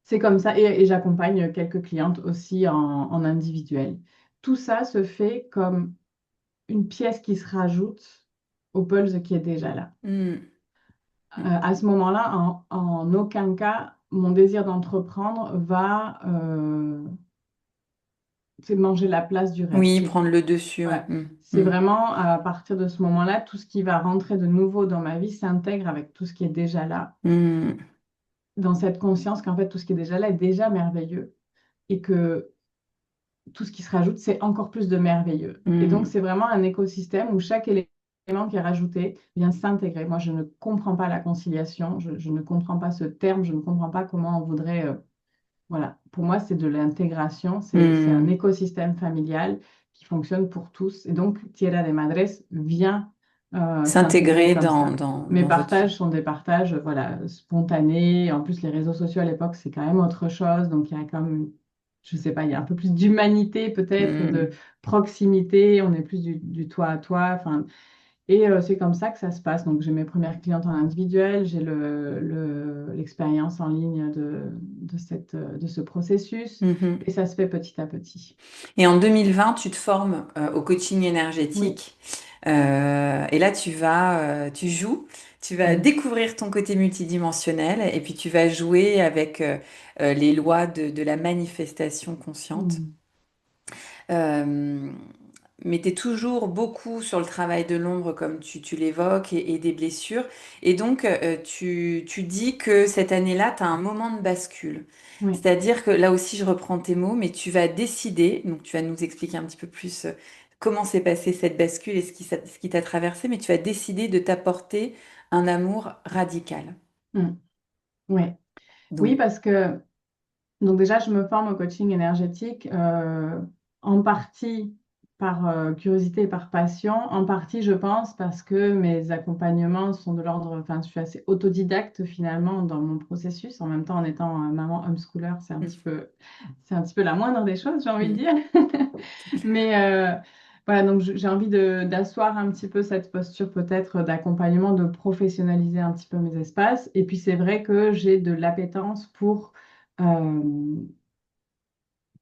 C'est comme ça. Et j'accompagne quelques clientes aussi en individuel. tout ça se fait comme une pièce qui se rajoute au puzzle qui est déjà là. Mm. À ce moment-là, en aucun cas, mon désir d'entreprendre va c'est manger la place du rêve. Oui, prendre le dessus, ouais. Ouais. Mm. C'est Mm. vraiment à partir de ce moment-là, tout ce qui va rentrer de nouveau dans ma vie s'intègre avec tout ce qui est déjà là, Mm. dans cette conscience qu'en fait, tout ce qui est déjà là est déjà merveilleux et que tout ce qui se rajoute, c'est encore plus de merveilleux. Et donc, Mm. c'est vraiment un écosystème où chaque élément qui est rajouté vient s'intégrer. Moi, je ne comprends pas la conciliation, je ne comprends pas ce terme, je ne comprends pas comment on voudrait... voilà, pour moi, c'est de l'intégration, c'est un Mm. écosystème familial qui fonctionne pour tous. Et donc, Tierra de Madres vient s'intégrer S'intégrer comme ça. Mes dans votre... partages sont des partages voilà, spontanés. En plus, les réseaux sociaux à l'époque, c'est quand même autre chose. Donc, il y a comme, je sais pas, il y a un peu plus d'humanité peut-être, de Mm. proximité. On est plus du toi à toi. Enfin, et c'est comme ça que ça se passe. Donc, j'ai mes premières clientes en individuel, j'ai l'expérience en ligne de ce processus, Mhm. et ça se fait petit à petit. Et en 2020, tu te formes au coaching Oui. énergétique. Et là, tu joues, tu vas Mm. découvrir ton côté multidimensionnel et puis tu vas jouer avec les lois de la manifestation consciente. Mm. Euh, mais tu es toujours beaucoup sur le travail de l'ombre, comme tu l'évoques, et des blessures. Et donc, tu dis que cette année-là, tu as un moment de bascule. Oui. C'est-à-dire que là aussi, je reprends tes mots, mais tu vas décider, donc tu vas nous expliquer un petit peu plus comment s'est passée cette bascule et ce qui t'a traversé, mais tu vas décider de t'apporter un amour radical. Mm. Ouais. Oui, Donc, parce que donc déjà, je me forme au coaching énergétique en partie par curiosité et par passion, en partie, je pense, parce que mes accompagnements sont de l'ordre, enfin, je suis assez autodidacte finalement dans mon processus. En même temps, en étant maman homeschooler, c'est un petit peu la moindre des choses, j'ai envie de mm, dire. Mais voilà, donc j'ai envie d'asseoir un petit peu cette posture peut-être d'accompagnement, de professionnaliser un petit peu mes espaces. Et puis c'est vrai que j'ai de l'appétence euh,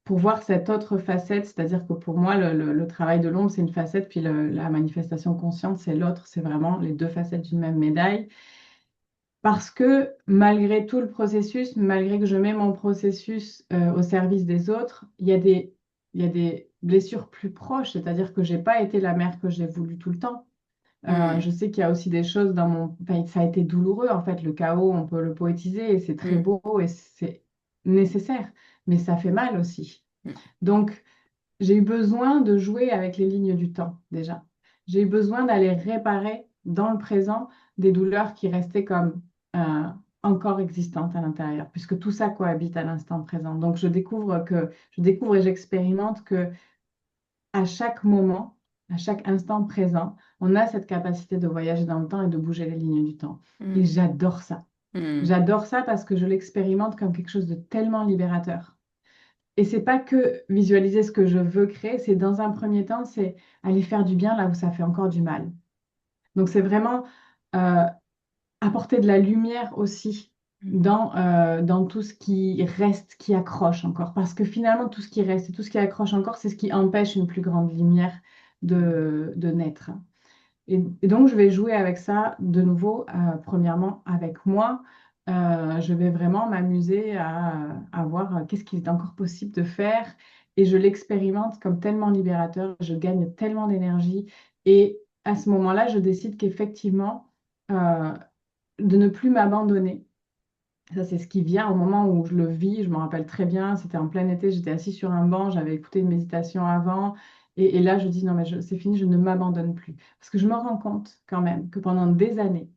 pour voir cette autre facette, c'est-à-dire que pour moi, le travail de l'ombre, c'est une facette, puis la manifestation consciente, c'est l'autre, c'est vraiment les deux facettes d'une même médaille. Parce que malgré tout le processus, malgré que je mets mon processus au service des autres, il y a des blessures plus proches, c'est-à-dire que j'ai pas été la mère que j'ai voulu tout le temps. Je mm, sais qu'il y a aussi des choses dans mon... Enfin, ça a été douloureux, en fait, le chaos, on peut le poétiser, et c'est très mm, beau, et c'est nécessaire, mais ça fait mal aussi. mm, Donc, j'ai eu besoin de jouer avec les lignes du temps, déjà. J'ai eu besoin d'aller réparer dans le présent des douleurs qui restaient comme euh, encore existantes à l'intérieur, puisque tout ça cohabite à l'instant présent. Donc, je découvre et j'expérimente que à chaque moment, à chaque instant présent, on a cette capacité de voyager dans le temps et de bouger les lignes du temps. Et mm, j'adore ça. mm, J'adore ça parce que je l'expérimente comme quelque chose de tellement libérateur. Et c'est pas que visualiser ce que je veux créer, c'est dans un premier temps, c'est aller faire du bien là où ça fait encore du mal. Donc c'est vraiment euh, apporter de la lumière aussi mm, dans tout ce qui reste, qui accroche encore. Parce que finalement, tout ce qui reste et tout ce qui accroche encore, c'est ce qui empêche une plus grande lumière mm, de naître. Et donc, je vais jouer avec ça de nouveau, premièrement avec moi. Je vais vraiment m'amuser à voir qu'est-ce qu'il est encore possible de faire. Et je l'expérimente comme tellement libérateur. Je gagne tellement d'énergie. Et à ce moment-là, je décide qu'effectivement, euh, de ne plus m'abandonner. Ça, c'est ce qui vient au moment où je le vis. Je me rappelle très bien, c'était en plein été, j'étais assise sur un banc, j'avais écouté une méditation avant. Et là, je dis, non, mais c'est fini, je ne m'abandonne plus. Parce que je me rends compte quand même que pendant des années,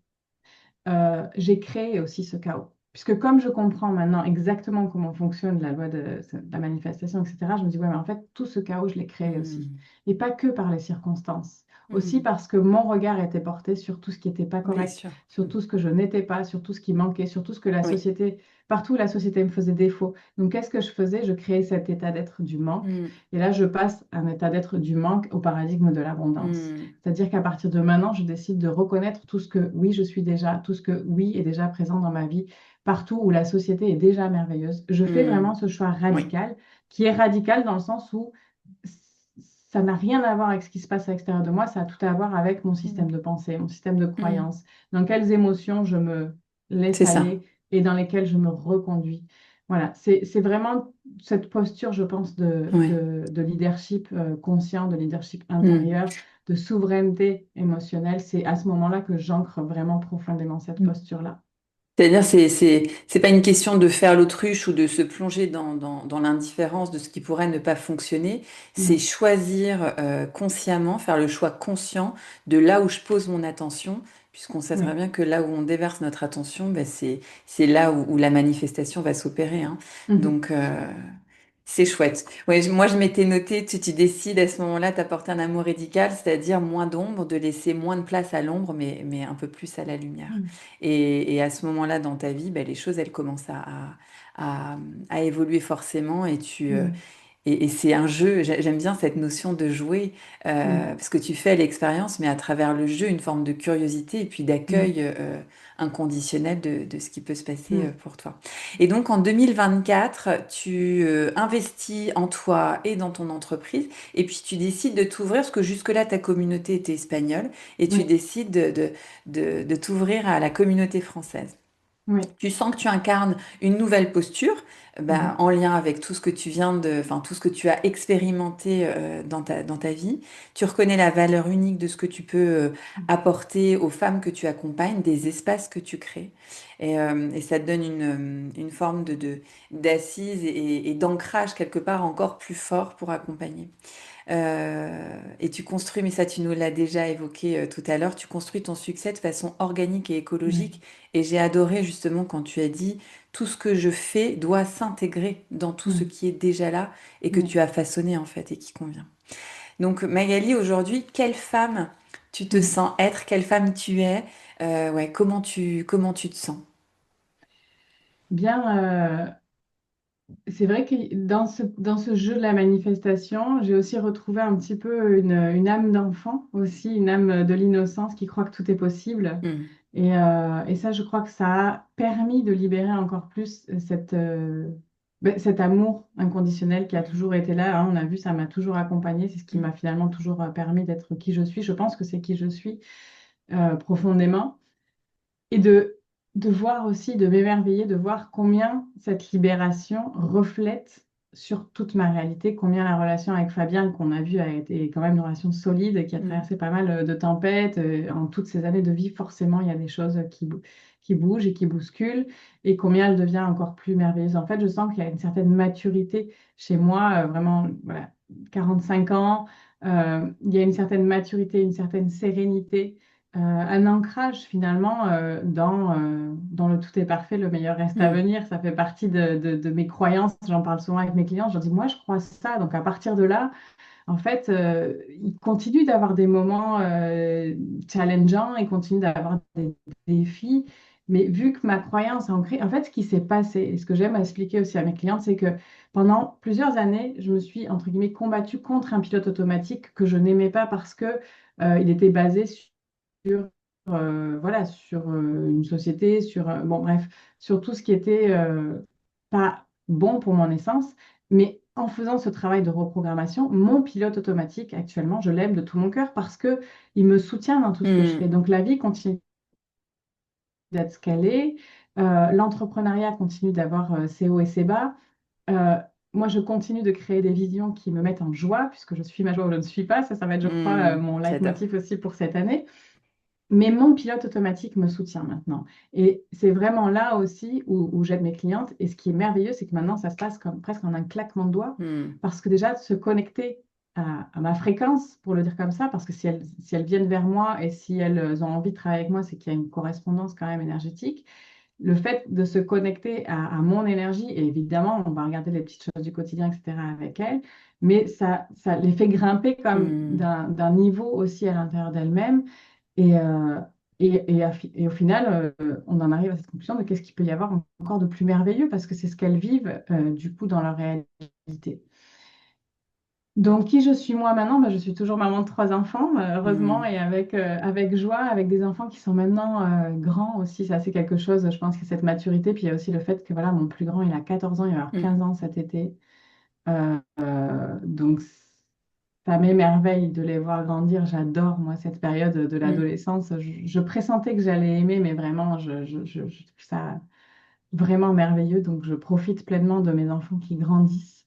j'ai créé aussi ce chaos. Puisque comme je comprends maintenant exactement comment fonctionne la loi de la manifestation, etc., je me dis, ouais, mais en fait, tout ce chaos, je l'ai créé aussi. mm, Et pas que par les circonstances. Aussi mm. parce que mon regard était porté sur tout ce qui n'était pas Bien correct, sûr. sur Mm. tout ce que je n'étais pas, sur tout ce qui manquait, sur tout ce que la Oui. société, partout où la société me faisait défaut. Donc, qu'est-ce que je faisais? Je créais cet état d'être du manque. Mm, Et là, je passe un état d'être du manque au paradigme de l'abondance. mm, C'est-à-dire qu'à partir de maintenant, je décide de reconnaître tout ce que oui, je suis déjà, tout ce que oui est déjà présent dans ma vie, partout où la société est déjà merveilleuse. Je fais vraiment mm. ce choix Oui. radical, qui est radical dans le sens où ça n'a rien à voir avec ce qui se passe à l'extérieur de moi, ça a tout à voir avec mon Mm. système de pensée, mon système de Mm. croyance, dans quelles émotions je me laisse C'est ça. aller et dans lesquelles je me reconduis. Voilà, c'est vraiment cette posture, je pense, Ouais. de leadership conscient, de leadership Mm. intérieur, de souveraineté émotionnelle. C'est à ce moment-là que j'ancre vraiment profondément cette posture-là. C'est-à-dire, c'est pas une question de faire l'autruche ou de se plonger dans l'indifférence de ce qui pourrait ne pas fonctionner. C'est Non. choisir consciemment, faire le choix conscient de là où je pose mon attention, puisqu'on sait très Oui. bien que là où on déverse notre attention, ben c'est là où la manifestation va s'opérer, hein. Mhm. Donc, c'est chouette. Ouais, moi, je m'étais noté, tu décides à ce moment-là d'apporter un amour radical, c'est-à-dire moins d'ombre, de laisser moins de place à l'ombre, mais un peu plus à la lumière. Mhm. Et à ce moment-là dans ta vie, ben, les choses, elles commencent à, à évoluer forcément Oui. et c'est un jeu, j'aime bien cette notion de jouer, Oui. parce que tu fais l'expérience, mais à travers le jeu, une forme de curiosité et puis Oui. d'accueil inconditionnel de ce qui peut se passer Oui. pour toi. Et donc en 2024, tu investis en toi et dans ton entreprise, et puis tu décides de t'ouvrir, parce que jusque-là, ta communauté était espagnole, et tu Oui. décides de t'ouvrir à la communauté française. Oui. Tu sens que tu incarnes une nouvelle posture, bah, Mhm. en lien avec tout ce que tu viens de, enfin, tout ce que tu as expérimenté dans ta vie. Tu reconnais la valeur unique de ce que tu peux apporter aux femmes que tu accompagnes, des espaces que tu crées. Et ça te donne une forme d'assise et d'ancrage quelque part encore plus fort pour accompagner. Et tu construis, mais ça tu nous l'as déjà évoqué tout à l'heure, tu construis ton succès de façon organique et Oui. écologique. Et j'ai adoré justement quand tu as dit, tout ce que je fais doit s'intégrer dans tout ce Mhm. qui est déjà là et que Oui. tu as façonné en fait et qui convient. Donc Magali, aujourd'hui, quelle femme tu te Mhm. sens être, quelle femme tu es, ouais, comment tu te sens? Bien, c'est vrai que dans ce jeu de la manifestation, j'ai aussi retrouvé un petit peu une âme d'enfant, aussi une âme de l'innocence qui croit que tout est possible. Hmm. Et ça, je crois que ça a permis de libérer encore plus cet amour inconditionnel qui a toujours été là, hein. On a vu, ça m'a toujours accompagnée. C'est ce qui Hmm. m'a finalement toujours permis d'être qui je suis. Je pense que c'est qui je suis profondément. Et de voir aussi, de m'émerveiller, de voir combien cette libération reflète sur toute ma réalité, combien la relation avec Fabien, qu'on a vu, a été quand même une relation solide, qui a Hmm. traversé pas mal de tempêtes. En toutes ces années de vie, forcément, il y a des choses qui bougent et qui bousculent, et combien elle devient encore plus merveilleuse. En fait, je sens qu'il y a une certaine maturité chez moi, vraiment, voilà, 45 ans, il y a une certaine maturité, une certaine sérénité, un ancrage finalement dans le tout est parfait, le meilleur reste à Hmm. venir. Ça fait partie de mes croyances. J'en parle souvent avec mes clients. Je leur dis, moi, je crois ça. Donc à partir de là, en fait, ils continuent d'avoir des moments challengeants, ils continuent d'avoir des défis. Mais vu que ma croyance est ancrée, en fait, ce qui s'est passé, et ce que j'aime expliquer aussi à mes clientes, c'est que pendant plusieurs années, je me suis, entre guillemets, combattue contre un pilote automatique que je n'aimais pas parce que il était basé sur, voilà, sur une société, sur, bon, bref, sur tout ce qui était pas bon pour mon essence. Mais en faisant ce travail de reprogrammation, mon pilote automatique, actuellement, je l'aime de tout mon cœur parce que il me soutient dans tout ce que je fais. Hmm. Donc, la vie continue d'être scalée, l'entrepreneuriat continue d'avoir ses hauts et ses bas. Euh, Moi, je continue de créer des visions qui me mettent en joie, puisque je suis ma joie ou je ne suis pas. Ça va être, je crois, Hmm. mon J'adore. leitmotiv aussi pour cette année. Mais mon pilote automatique me soutient maintenant. Et c'est vraiment là aussi où j'aide mes clientes. Et ce qui est merveilleux, c'est que maintenant, ça se passe comme presque en un claquement de doigts. Hmm. Parce que déjà, de se connecter à ma fréquence, pour le dire comme ça, parce que si elles viennent vers moi et si elles ont envie de travailler avec moi, c'est qu'il y a une correspondance quand même énergétique. Le fait de se connecter à mon énergie, et évidemment, on va regarder les petites choses du quotidien, etc., avec elles, mais ça les fait grimper comme Hmm. d'un niveau aussi à l'intérieur d'elles-mêmes. Et, et au final, on en arrive à cette conclusion de qu'est-ce qu'il peut y avoir encore de plus merveilleux parce que c'est ce qu'elles vivent du coup dans leur réalité. Donc, qui je suis moi maintenant? Ben, je suis toujours maman de trois enfants, heureusement, Hmm. et avec joie, avec des enfants qui sont maintenant grands aussi. Ça, c'est quelque chose, je pense que cette maturité. Puis il y a aussi le fait que voilà, mon plus grand, il a 14 ans, il va avoir Hmm. 15 ans cet été. Donc, ça m'émerveille de les voir grandir. J'adore, moi, cette période de Mm. l'adolescence. Je pressentais que j'allais aimer, mais vraiment, je trouve ça vraiment merveilleux. Donc, je profite pleinement de mes enfants qui grandissent.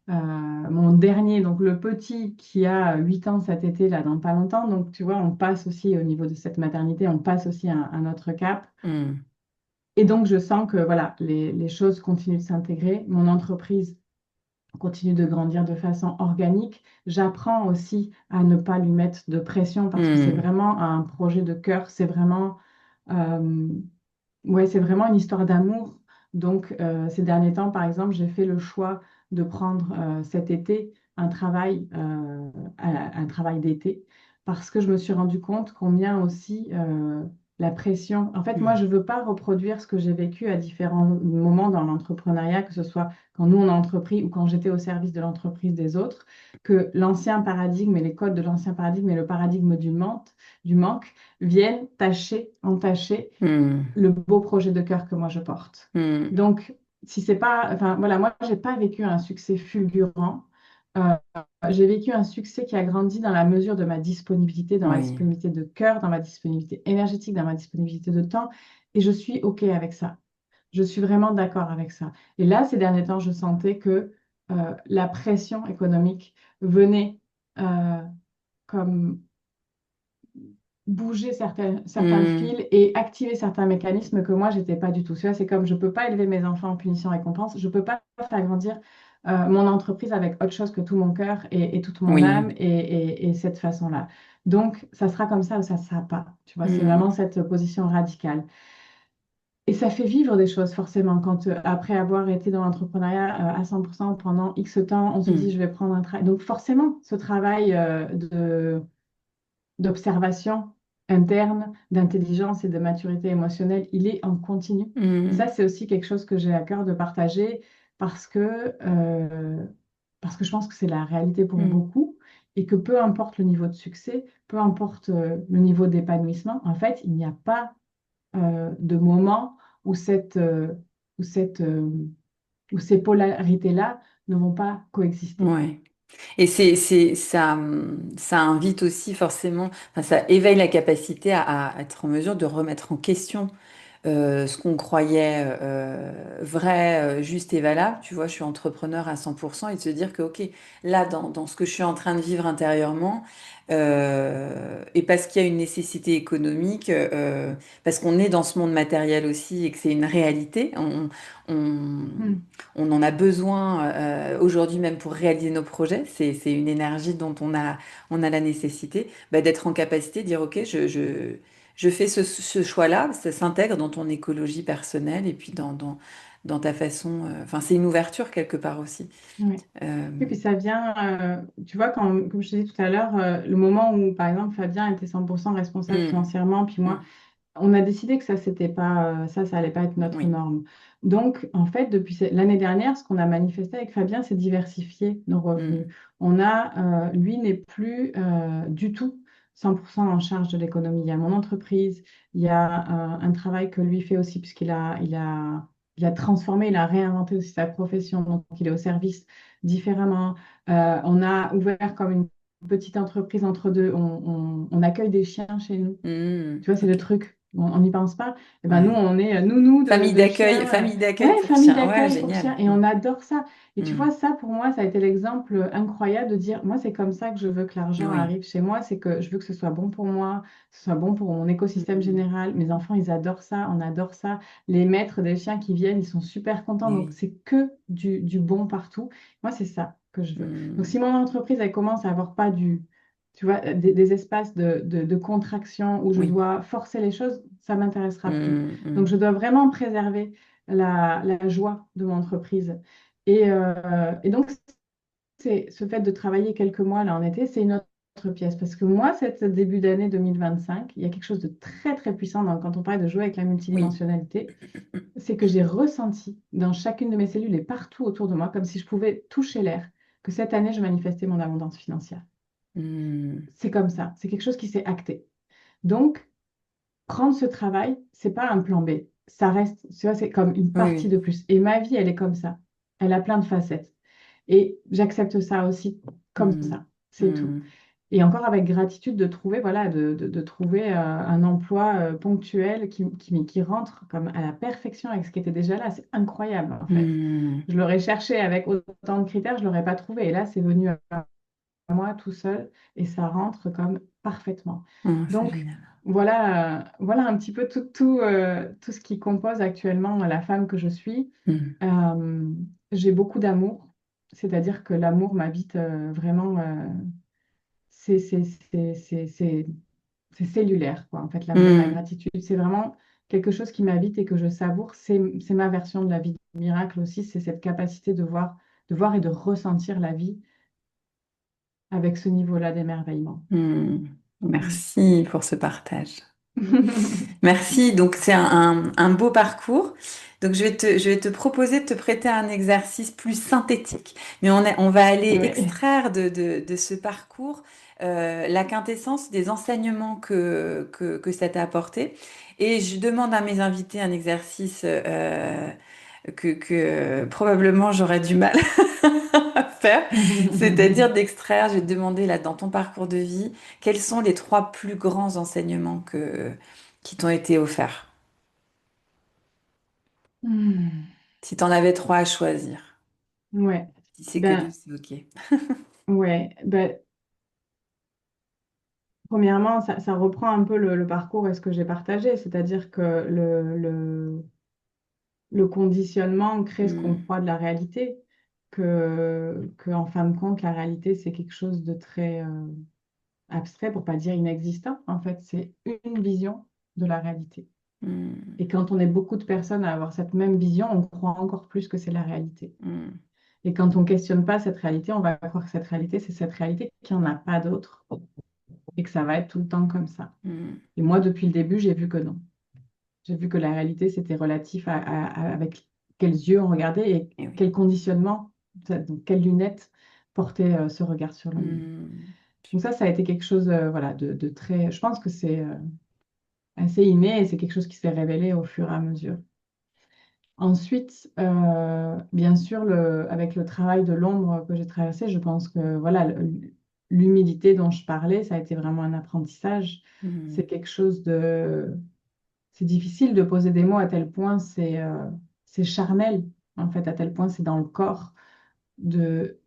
Mon dernier, donc le petit qui a 8 ans cet été, là, dans pas longtemps. Donc, tu vois, on passe aussi au niveau de cette maternité, on passe aussi un autre cap. Mm. Et donc, je sens que voilà, les choses continuent de s'intégrer. Mon entreprise continue de grandir de façon organique. J'apprends aussi à ne pas lui mettre de pression parce que c'est Mm. vraiment un projet de cœur. C'est vraiment, euh, ouais, c'est vraiment une histoire d'amour. Donc, ces derniers temps, par exemple, j'ai fait le choix de prendre cet été un travail d'été parce que je me suis rendu compte combien aussi la pression. En fait, moi, Mm. je ne veux pas reproduire ce que j'ai vécu à différents moments dans l'entrepreneuriat, que ce soit quand nous, on a entrepris ou quand j'étais au service de l'entreprise des autres, que l'ancien paradigme et les codes de l'ancien paradigme et le paradigme du manque viennent entacher Mm. le beau projet de cœur que moi je porte. Mm. Donc, si c'est pas, enfin voilà, moi j'ai pas vécu un succès fulgurant. Euh, j'ai vécu un succès qui a grandi dans la mesure de ma disponibilité, dans ma Oui. disponibilité de cœur, dans ma disponibilité énergétique, dans ma disponibilité de temps, et je suis OK avec ça. Je suis vraiment d'accord avec ça. Et là, ces derniers temps, je sentais que la pression économique venait comme bouger certains Mm. fils et activer certains mécanismes que moi, j'étais pas du tout. Tu vois, c'est comme je peux pas élever mes enfants en punition récompense, je peux pas faire grandir mon entreprise avec autre chose que tout mon cœur et toute mon âme Oui. et cette façon-là. Donc, ça sera comme ça ou ça sera pas. Tu vois, c'est Mm. vraiment cette position radicale. Et ça fait vivre des choses forcément quand après avoir été dans l'entrepreneuriat à 100% pendant X temps, on se dit Mm. je vais prendre un travail. Donc forcément, ce travail d'observation interne, d'intelligence et de maturité émotionnelle, il est en continu. Et ça, Mm. c'est aussi quelque chose que j'ai à cœur de partager parce que, euh, parce que je pense que c'est la réalité pour Mm. beaucoup et que peu importe le niveau de succès, peu importe le niveau d'épanouissement, en fait, il n'y a pas de moment où où cette, euh, où ces polarités-là ne vont pas coexister. Ouais. Et ça, ça invite aussi forcément, enfin, ça éveille la capacité à être en mesure de remettre en question ce qu'on croyait vrai, juste et valable. Tu vois, je suis entrepreneur à 100% et de se dire que, OK, là, dans ce que je suis en train de vivre intérieurement, et parce qu'il y a une nécessité économique, parce qu'on est dans ce monde matériel aussi et que c'est une réalité, on, Hmm. on en a besoin aujourd'hui même pour réaliser nos projets. C'est une énergie dont on a la nécessité bah, d'être en capacité de dire, OK, je fais ce choix-là, ça s'intègre dans ton écologie personnelle et puis dans ta façon. Enfin, c'est une ouverture quelque part aussi. Ouais. Euh, Et puis ça vient, tu vois, comme je te disais tout à l'heure, le moment où, par exemple, Fabien était 100% responsable hum, financièrement, puis moi, hum, on a décidé que ça, c'était pas, ça allait pas être notre oui. norme. Donc, en fait, depuis l'année dernière, ce qu'on a manifesté avec Fabien, c'est diversifier nos revenus. Hum, Lui n'est plus du tout 100% en charge de l'économie. Il y a mon entreprise, il y a un travail que lui fait aussi, il a transformé, il a réinventé aussi sa profession, donc il est au service différemment. On a ouvert comme une petite entreprise entre deux, on accueille des chiens chez nous. Tu vois, c'est le ok. truc. On n'y pense pas. Et ben nous, Ouais. on est nounou de chiens. Famille d'accueil Ouais, pour famille chien. Ouais, d'accueil pour génial. chiens. Et on adore ça. Et tu vois, Hum, ça, pour moi, ça a été l'exemple incroyable de dire, moi, c'est comme ça que je veux que l'argent oui. arrive chez moi. C'est que je veux que ce soit bon pour moi, que ce soit bon pour mon écosystème Hum, général. Mes enfants, ils adorent ça. On adore ça. Les maîtres des chiens qui viennent, ils sont super contents. Donc, oui. c'est que du bon partout. Moi, c'est ça que je veux. Donc, si Hum, mon entreprise, elle commence à avoir pas du tu vois, des espaces de contraction où je oui. dois forcer les choses, ça m'intéressera plus. Donc, Hum. je dois vraiment préserver la joie de mon entreprise. Et donc, c'est ce fait de travailler quelques mois là en été, c'est une autre pièce. Parce que moi, cette début d'année 2025, il y a quelque chose de très, très puissant quand on parle de jouer avec la Oui. multidimensionnalité, c'est que j'ai ressenti dans chacune de mes cellules et partout autour de moi, comme si je pouvais toucher l'air, que cette année, je manifestais mon abondance financière. Hum, C'est comme ça, c'est quelque chose qui s'est acté. Donc, prendre ce travail, c'est pas un plan B. Ça reste, tu vois, c'est comme une oui, partie oui. de plus. Et ma vie, elle est comme ça. Elle a plein de facettes. Et j'accepte ça aussi comme Hum. ça. C'est tout. Hmm. Et encore avec gratitude de trouver, voilà, de trouver un emploi ponctuel qui rentre comme à la perfection avec ce qui était déjà là. C'est incroyable, en fait. Hmm. Je l'aurais cherché avec autant de critères, je ne l'aurais pas trouvé. Et là, c'est venu à moi tout seul et ça rentre comme parfaitement. Oh, c'est Donc, génial. voilà un petit peu tout ce qui compose actuellement la femme que je suis. Hmm. Euh, j'ai beaucoup d'amour, c'est-à-dire que l'amour m'habite vraiment. C'est c'est- c'est- c'est- c'est- c'est cellulaire, quoi. En fait, l'amour, la Hmm. gratitude, c'est vraiment quelque chose qui m'habite et que je savoure. C'est ma version de la vie de miracle aussi, c'est cette capacité de voir et de ressentir la vie avec ce niveau-là d'émerveillement. Hmm. Mm. Merci pour ce partage. Merci. Donc, c'est un beau parcours. Donc, je vais te proposer de te prêter un exercice plus synthétique. Mais on va aller Oui. extraire de ce parcours la quintessence des enseignements que ça t'a apporté. Et je demande à mes invités un exercice que probablement j'aurais du mal à faire. C'est-à-dire d'extraire, je vais te demander là, dans ton parcours de vie, quels sont les trois plus grands enseignements qui t'ont été offerts? Hmm. Si tu en avais trois à choisir. Ouais. Si c'est que deux, Ben, c'est OK. ouais. Ben, premièrement, ça reprend un peu le parcours et ce que j'ai partagé, c'est-à-dire que le conditionnement crée ce qu'on Hmm, croit de la réalité, que en fin de compte, la réalité, c'est quelque chose de très abstrait, pour pas dire inexistant. En fait, c'est une vision de la réalité. hmm, Et quand on est beaucoup de personnes à avoir cette même vision, on croit encore plus que c'est la réalité. hmm, Et quand on questionne pas cette réalité, on va croire que cette réalité, c'est cette réalité, qu'il n'y en a pas d'autre, et que ça va être tout le temps comme ça. hmm. Et moi, depuis le début, j'ai vu que non. J'ai vu que la réalité, c'était relatif avec quels yeux on regardait et Eh oui. quel conditionnement, donc quelles lunettes portait ce regard sur le monde. Hmm, Donc super. ça a été quelque chose voilà, de très... Je pense que c'est assez inné et c'est quelque chose qui s'est révélé au fur et à mesure. Ensuite, bien sûr, avec le travail de l'ombre que j'ai traversé, je pense que voilà, l'humilité dont je parlais, ça a été vraiment un apprentissage. Hmm, C'est quelque chose de... C'est difficile de poser des mots à tel point c'est charnel, en fait, à tel point c'est dans le corps. De,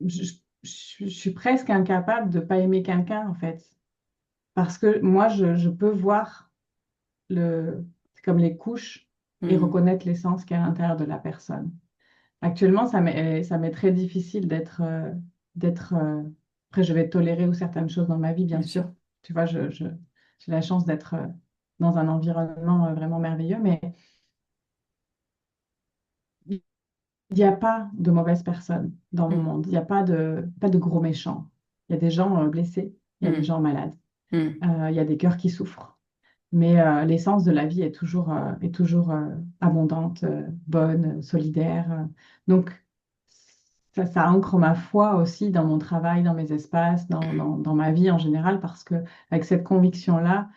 je, je suis presque incapable de pas aimer quelqu'un, en fait. Parce que moi, je peux voir c'est comme les couches et hmm, reconnaître l'essence qu'il y a à l'intérieur de la personne. Actuellement, ça m'est très difficile d'être. Après, je vais tolérer ou certaines choses dans ma vie, bien bien sûr. sûr. Tu vois, j'ai la chance d'être dans un environnement vraiment merveilleux, mais il n'y a pas de mauvaises personnes dans mon Hmm, monde. Il n'y a pas de gros méchants. Il y a des gens blessés, il y a des hmm, gens malades, hmm, il y a des cœurs qui souffrent. Mais l'essence de la vie est toujours abondante, bonne, solidaire. Donc, ça ancre ma foi aussi dans mon travail, dans mes espaces, dans ma vie en général, parce que avec cette conviction-là,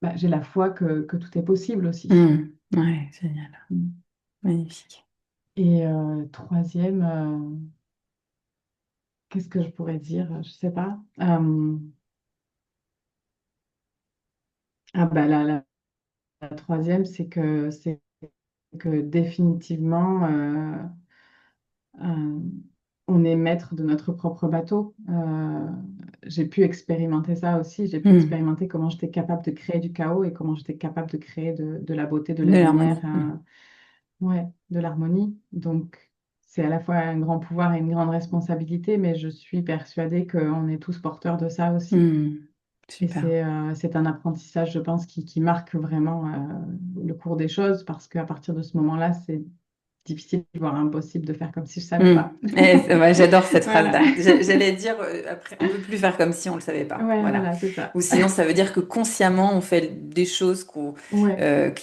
bah, j'ai la foi que tout est possible aussi. hmm. Ouais, génial. Mm. Magnifique. Et troisième, qu'est-ce que je pourrais dire? Je sais pas. Bah, la troisième, c'est que définitivement, Euh, on est maître de notre propre bateau. J'ai pu expérimenter ça aussi. J'ai pu Hmm. expérimenter comment j'étais capable de créer du chaos et comment j'étais capable de créer de la beauté, de la De lumière, l'harmonie. Hmm. ouais, de l'harmonie. Donc, c'est à la fois un grand pouvoir et une grande responsabilité, mais je suis persuadée qu'on est tous porteurs de ça aussi. Hmm. Et Super. c'est un apprentissage, je pense, qui marque vraiment le cours des choses parce qu'à partir de ce moment-là, c'est difficile, voire impossible de faire comme si je savais Hmm. pas. Ouais, j'adore cette Voilà. phrase-là. J'allais dire, après, on peut plus faire comme si on le savait pas. Ouais, Voilà. voilà, c'est ça. Ou sinon, ça veut dire que consciemment, on fait des choses Ouais.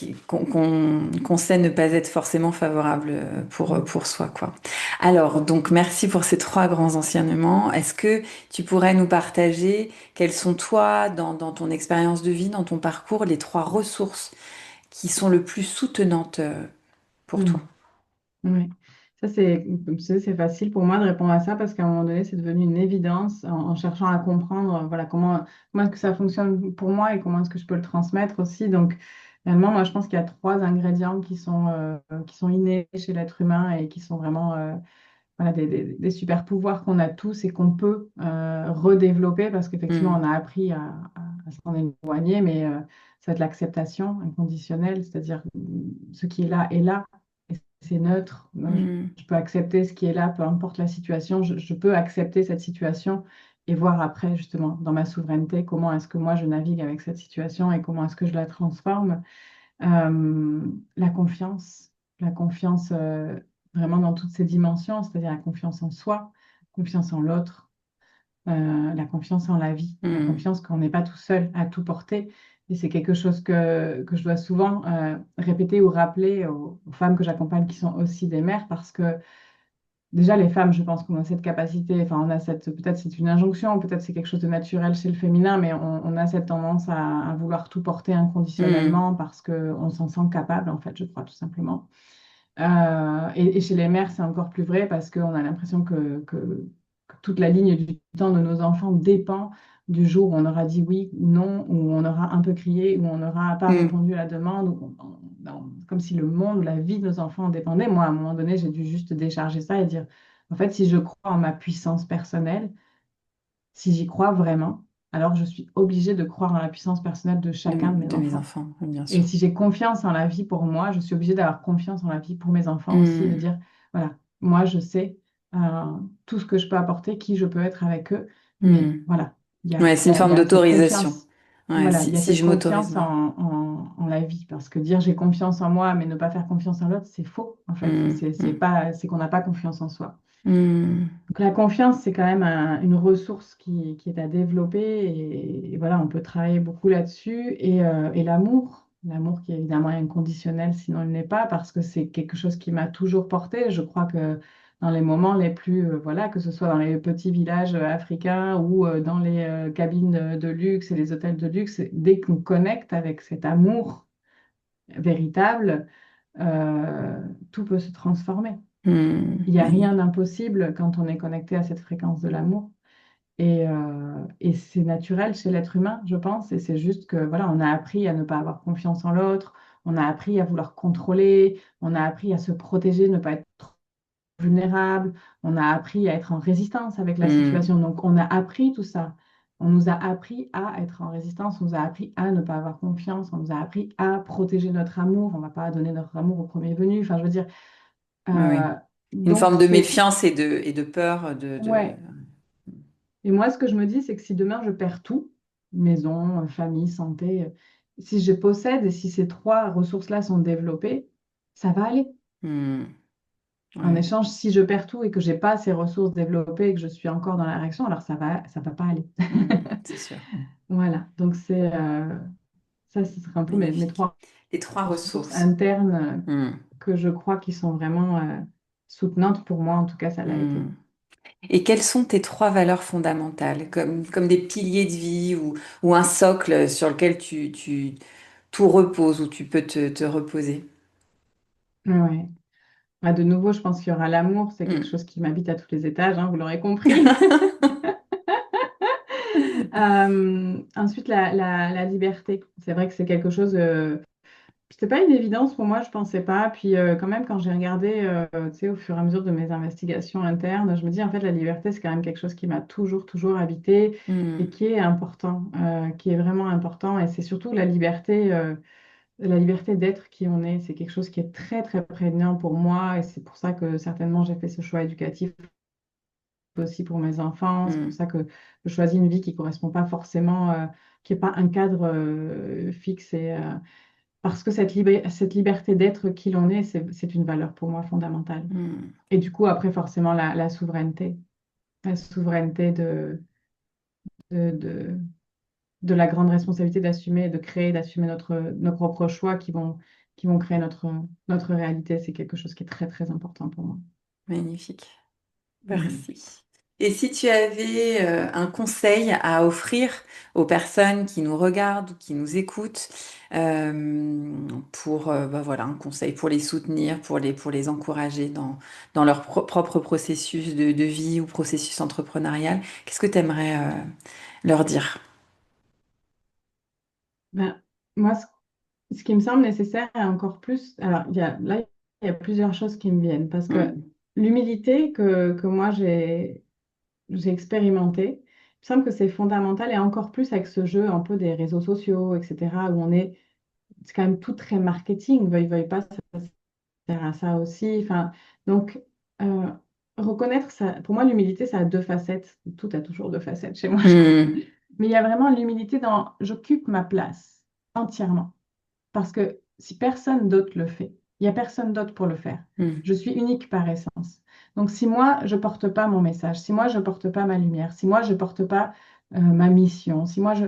qu'on sait ne pas être forcément favorables pour soi, quoi. Alors, donc, merci pour ces trois grands enseignements. Est-ce que tu pourrais nous partager quelles sont, toi, dans ton expérience de vie, dans ton parcours, les trois ressources qui sont le plus soutenantes pour toi? Mm. Ouais. Ça, c'est, comme tu sais, c'est facile pour moi de répondre à ça parce qu'à un moment donné, c'est devenu une évidence en cherchant à comprendre voilà, comment est-ce que ça fonctionne pour moi et comment est-ce que je peux le transmettre aussi. Donc, réellement, moi, je pense qu'il y a trois ingrédients qui sont innés chez l'être humain et qui sont vraiment voilà, des super pouvoirs qu'on a tous et qu'on peut redévelopper parce qu'effectivement, on Hmm. a appris à s'en éloigner, mais ça va être l'acceptation inconditionnelle, c'est-à-dire ce qui est là et c'est neutre. Donc, Hmm. je peux accepter ce qui est là, peu importe la situation, je peux accepter cette situation et voir après, justement, dans ma souveraineté, comment est-ce que moi je navigue avec cette situation et comment est-ce que je la transforme. Euh, la confiance, la confiance vraiment dans toutes ses dimensions, c'est-à-dire la confiance en soi, confiance en l'autre, la confiance en la vie, la Hmm. confiance qu'on n'est pas tout seul à tout porter. Et c'est quelque chose que je dois souvent répéter ou rappeler aux femmes que j'accompagne qui sont aussi des mères parce que déjà, les femmes, je pense qu'on a cette capacité, enfin, on a peut-être c'est une injonction, peut-être c'est quelque chose de naturel chez le féminin, mais on a cette tendance à vouloir tout porter Hmm. inconditionnellement parce qu'on s'en sent capable, en fait, je crois, tout simplement. Et chez les mères, c'est encore plus vrai parce qu'on a l'impression que toute la ligne du temps de nos enfants dépend du jour où on aura dit oui ou non, où on aura un peu crié, où on n'aura pas Hmm. répondu à la demande, comme si le monde, la vie de nos enfants en dépendait. Moi, à un moment donné, j'ai dû juste décharger ça et dire, en fait, si je crois en ma puissance personnelle, si j'y crois vraiment, alors je suis obligée de croire en la puissance personnelle de chacun de mes De mes enfants. enfants, oui, bien Et sûr. si j'ai confiance en la vie pour moi, je suis obligée d'avoir confiance en la vie pour mes enfants aussi, de Hmm. dire, voilà, moi je sais euh, tout ce que je peux apporter, qui je peux être avec eux, mais Hmm. voilà, Ouais, c'est une il y forme a cette d'autorisation. confiance, Ouais, voilà, il y a si cette je m'autorise, confiance moi. en la vie, parce que dire j'ai confiance en moi, mais ne pas faire confiance en l'autre, c'est faux, en fait, Hmm. Hmm. c'est qu'on n'a pas confiance en soi. Hmm. Donc la confiance, c'est quand même une ressource qui est à développer et voilà, on peut travailler beaucoup là-dessus. Et l'amour qui est évidemment inconditionnel, sinon il n'est pas, parce que c'est quelque chose qui m'a toujours porté. Je crois que dans les moments les plus, voilà, que ce soit dans les petits villages africains ou dans les cabines de luxe et les hôtels de luxe, dès qu'on connecte avec cet amour véritable, euh, tout peut se transformer. Hmm. Il n'y a rien Magnifique. d'impossible quand on est connecté à cette fréquence de l'amour. Et c'est naturel chez l'être humain, je pense. Et c'est juste que voilà, on a appris à ne pas avoir confiance en l'autre, on a appris à vouloir contrôler, on a appris à se protéger, ne pas être trop vulnérable, on a appris à être en résistance avec la Hmm. situation. Donc on a appris tout ça. On nous a appris à être en résistance, on nous a appris à ne pas avoir confiance, on nous a appris à protéger notre amour, on ne va pas donner notre amour au premier venu. Enfin, je veux dire, Oui, oui. euh, Une donc forme de c'est méfiance et de peur de... ouais. Et moi, ce que je me dis, c'est que si demain je perds tout, maison, famille, santé, si je possède et si ces trois ressources-là sont développées, ça va aller. Hmm. En Ouais. échange, si je perds tout et que j'ai pas ces ressources développées et que je suis encore dans la réaction, alors ça va pas aller. Hmm. C'est sûr. Voilà. Donc ça, ce serait un peu mes Magnifique. trois Les trois ressources ressources. internes Hmm. que je crois qui sont vraiment soutenantes pour moi. En tout cas, ça l'a été. Hmm. Et quelles sont tes trois valeurs fondamentales, comme des piliers de vie ou un socle sur lequel tout repose, où tu peux te reposer? Ouais. Bah, de nouveau, je pense qu'il y aura l'amour. C'est quelque Hmm. chose qui m'habite à tous les étages, hein, vous l'aurez compris. Ensuite, la liberté. C'est vrai que c'est quelque chose. C'était pas une évidence pour moi, je pensais pas. Puis quand même, quand j'ai regardé, tu sais, au fur et à mesure de mes investigations internes, je me dis en fait la liberté, c'est quand même quelque chose qui m'a toujours habité et Hmm. qui est important, qui est vraiment important. Et c'est surtout la liberté d'être qui on est. C'est quelque chose qui est très prégnant pour moi. Et c'est pour ça que certainement j'ai fait ce choix éducatif aussi pour mes enfants. C'est pour Hmm. ça que je choisis une vie qui correspond pas forcément, qui n'est pas un cadre fixe. Parce que cette liberté d'être qui l'on est, c'est une valeur pour moi fondamentale. Hmm. Et du coup, après, forcément, la souveraineté. La souveraineté de, de, de la grande responsabilité d'assumer, de créer, d'assumer nos propres choix qui vont créer notre réalité. C'est quelque chose qui est très important pour moi. Magnifique. Mhm. Merci. Et si tu avais un conseil à offrir aux personnes qui nous regardent ou qui nous écoutent, pour bah voilà, un conseil pour les soutenir, pour les encourager dans leur propre processus de vie ou processus entrepreneurial, qu'est-ce que tu aimerais leur dire? Ben, moi, ce qui me semble nécessaire et encore plus, alors il y a plusieurs choses qui me viennent parce que Mm. l'humilité que moi j'ai expérimenté, il me semble que c'est fondamental et encore plus avec ce jeu un peu des réseaux sociaux, etc., où c'est quand même tout très marketing, veuille pas, ça sert à ça aussi. Enfin, donc, euh, reconnaître ça, pour moi, l'humilité, ça a deux facettes. Tout a toujours deux facettes chez moi, je crois. Mm. Mais il y a vraiment l'humilité dans j'occupe ma place entièrement. Parce que si personne d'autre le fait, il n'y a personne d'autre pour le faire. Mm. Je suis unique par essence. Donc si moi, je porte pas mon message, si moi, je porte pas ma lumière, si moi, je porte pas ma mission, si moi, je...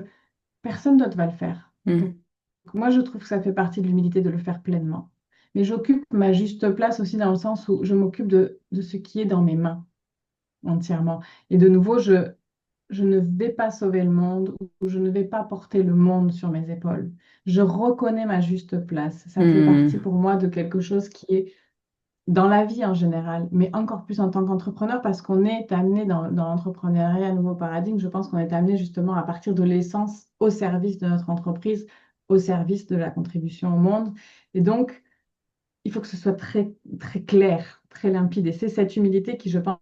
personne d'autre va le faire. Donc Mm. moi, je trouve que ça fait partie de l'humilité de le faire pleinement. Mais j'occupe ma juste place aussi dans le sens où je m'occupe de ce qui est dans mes mains entièrement. Et de nouveau, je ne vais pas sauver le monde ou je ne vais pas porter le monde sur mes épaules. Je reconnais ma juste place. Ça fait partie Mm. pour moi de quelque chose qui est dans la vie en général, mais encore plus en tant qu'entrepreneur parce qu'on est amené dans l'entrepreneuriat, un nouveau paradigme. Je pense qu'on est amené justement à partir de l'essence au service de notre entreprise, au service de la contribution au monde. Et donc, il faut que ce soit très, très clair, très limpide. Et c'est cette humilité qui, je pense,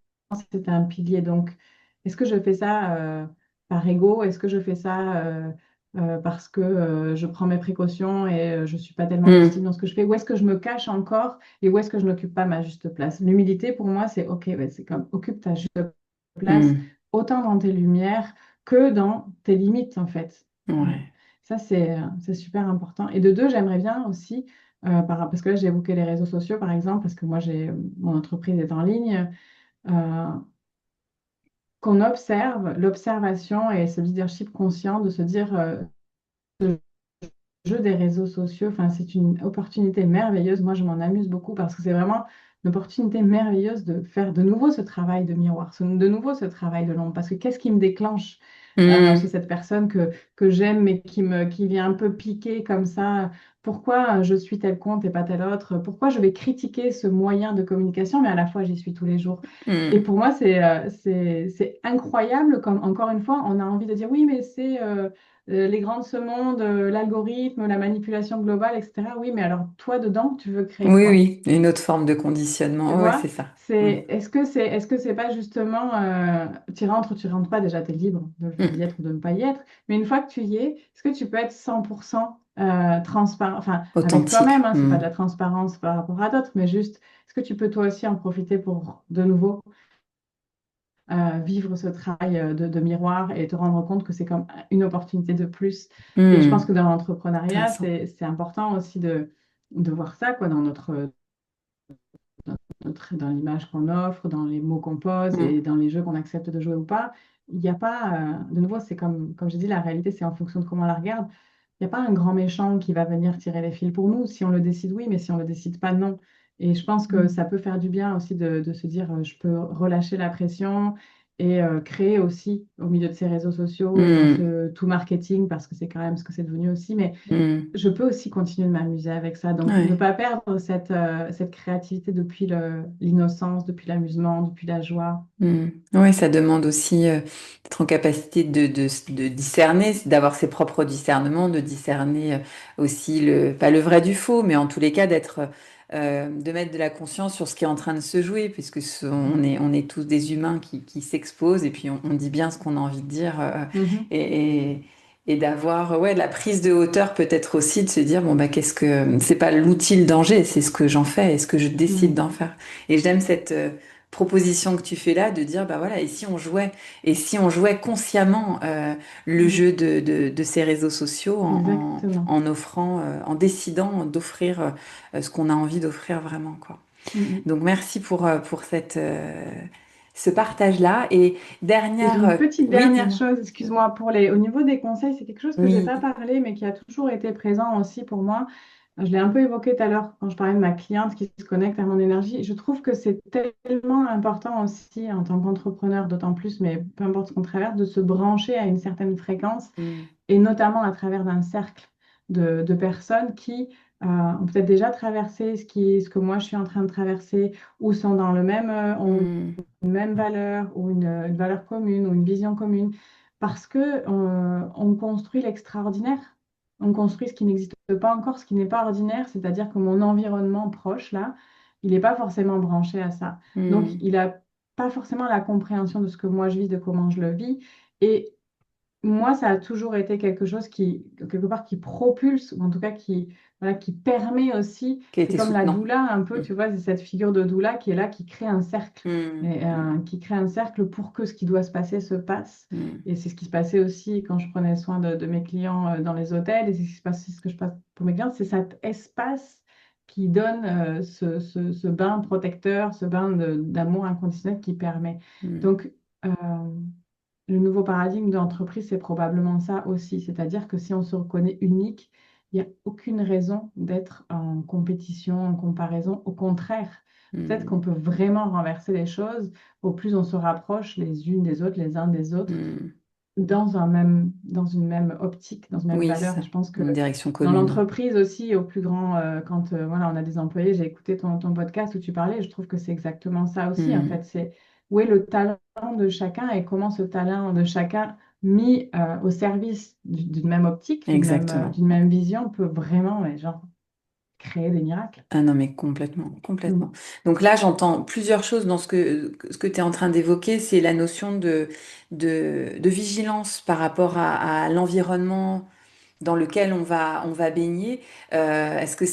c'est un pilier. Donc, est-ce que je fais ça par ego? Est-ce que je fais ça parce que je prends mes précautions et je ne suis pas tellement lucide Mm. dans ce que je fais? Où est-ce que je me cache encore et où est-ce que je n'occupe pas ma juste place? L'humilité, pour moi, c'est OK, ouais, c'est comme occupe ta juste place, Mm. autant dans tes lumières que dans tes limites, en fait. Mm. Ouais. Ça, c'est super important. Et de deux, j'aimerais bien aussi parce que là, j'ai évoqué les réseaux sociaux, par exemple, parce que moi, mon entreprise est en ligne, euh, qu'on observe l'observation et ce leadership conscient de se dire, ce jeu des réseaux sociaux, enfin, c'est une opportunité merveilleuse. Moi, je m'en amuse beaucoup parce que c'est vraiment une opportunité merveilleuse de faire de nouveau ce travail de miroir, de nouveau ce travail de l'ombre. Parce que qu'est-ce qui me déclenche chez Mm. cette personne que j'aime mais qui vient un peu piquer comme ça? Pourquoi je suis tel compte et pas tel autre? Pourquoi je vais critiquer ce moyen de communication, mais à la fois j'y suis tous les jours? Et Mm. pour moi, c'est incroyable comme, encore une fois, on a envie de dire oui, mais c'est les grands de ce monde, l'algorithme, la manipulation globale, etc. Oui, mais alors toi, dedans, tu veux créer Oui, quoi? oui, une autre forme de Tu conditionnement. Ouais, vois? c'est ça. Mm. Est-ce que c'est pas justement tu rentres pas, déjà, tu es libre d'y Mm. être ou de ne pas y être, mais une fois que tu y es, est-ce que tu peux être 100% transparent, enfin, avec Authentique. toi-même, hein, c'est pas Mm. de la transparence par rapport à d'autres, mais juste, est-ce que tu peux toi aussi en profiter pour de nouveau vivre ce travail de miroir et te rendre compte que c'est comme une opportunité de plus. Et je pense Mm. que dans l'entrepreneuriat, Intéressant. c'est important aussi de voir ça quoi, dans l'image qu'on offre, dans les mots qu'on pose et Mm. dans les jeux qu'on accepte de jouer ou pas. Il n'y a pas, de nouveau, c'est comme j'ai dit, la réalité, c'est en fonction de comment on la regarde. Il n'y a pas un grand méchant qui va venir tirer les fils pour nous. Si on le décide, oui, mais si on ne le décide pas, non. Et je pense que ça peut faire du bien aussi de se dire, je peux relâcher la pression et créer aussi au milieu de ces réseaux sociaux et dans Mm. ce tout marketing, parce que c'est quand même ce que c'est devenu aussi. Mais Mm. je peux aussi continuer de m'amuser avec ça. Donc, ne Ouais. pas perdre cette créativité depuis l'innocence, depuis l'amusement, depuis la joie. Mm. Ouais, ça demande aussi d'être en capacité de discerner, d'avoir ses propres discernements, de discerner aussi pas le vrai du faux, mais en tous les cas de mettre de la conscience sur ce qui est en train de se jouer, puisque on est tous des humains qui s'exposent et puis on dit bien ce qu'on a envie de dire Mhm. et, et, et d'avoir ouais, de la prise de hauteur peut-être aussi, de se dire bon bah qu'est-ce que c'est pas l'outil le danger, c'est ce que j'en fais et ce que je décide Mhm. d'en faire. Et j'aime cette proposition que tu fais là de dire bah voilà et si on jouait consciemment le Mhm. jeu de ces réseaux sociaux Exactement. en offrant en décidant d'offrir ce qu'on a envie d'offrir vraiment quoi. Mhm. Donc merci pour cette ce partage là et Et j'ai dernière une petite oui dernière dis-moi chose, excuse-moi, au niveau des conseils, c'est quelque chose que j'ai pas oui parlé, mais qui a toujours été présent aussi pour moi. Je l'ai un peu évoqué tout à l'heure quand je parlais de ma cliente qui se connecte à mon énergie. Je trouve que c'est tellement important aussi en tant qu'entrepreneur, d'autant plus, mais peu importe ce qu'on traverse, de se brancher à une certaine fréquence Mm. et notamment à travers d'un cercle de personnes qui ont peut-être déjà traversé ce que moi je suis en train de traverser ou sont dans le même, ont Mm. une même valeur ou une valeur commune ou une vision commune. Parce que on construit l'extraordinaire. On construit ce qui n'existe pas encore, ce qui n'est pas ordinaire, c'est-à-dire que mon environnement proche, là, il n'est pas forcément branché à ça. Donc, Mm. il n'a pas forcément la compréhension de ce que moi je vis, de comment je le vis. Et moi, ça a toujours été quelque chose qui, quelque part, qui propulse, ou en tout cas qui, voilà, qui permet aussi, Qui a c'est été comme la soutenant. doula un peu, Mm. tu vois, c'est cette figure de doula qui est là, qui crée un cercle, Mm. et, qui crée un cercle pour que ce qui doit se passer se passe. Mm. Et c'est ce qui se passait aussi quand je prenais soin de mes clients dans les hôtels, et c'est ce qui se passe, c'est ce que je passe pour mes clients, c'est cet espace qui donne ce bain protecteur, ce bain d'amour inconditionnel qui permet. Mm. Donc, euh, le nouveau paradigme d'entreprise, c'est probablement ça aussi. C'est-à-dire que si on se reconnaît unique, il n'y a aucune raison d'être en compétition, en comparaison. Au contraire, peut-être qu'on Mm. peut vraiment renverser les choses au plus on se rapproche les unes des autres, les uns des autres, Mm. dans une même optique, dans une même Oui, c'est valeur. Et ça. je pense que Une direction dans commune. l'entreprise aussi, au plus grand, quand voilà, on a des employés, j'ai écouté ton podcast où tu parlais, je trouve que c'est exactement ça aussi. En Mm. fait, c'est où est le talent de chacun et comment ce talent de chacun mis au service d'une même optique, Exactement. d'une même vision peut vraiment, ouais, genre, créer des miracles. Ah non, mais complètement, complètement. Mm. Donc là, j'entends plusieurs choses dans ce que tu es en train d'évoquer. C'est la notion de vigilance par rapport à l'environnement dans lequel on va baigner. Est-ce que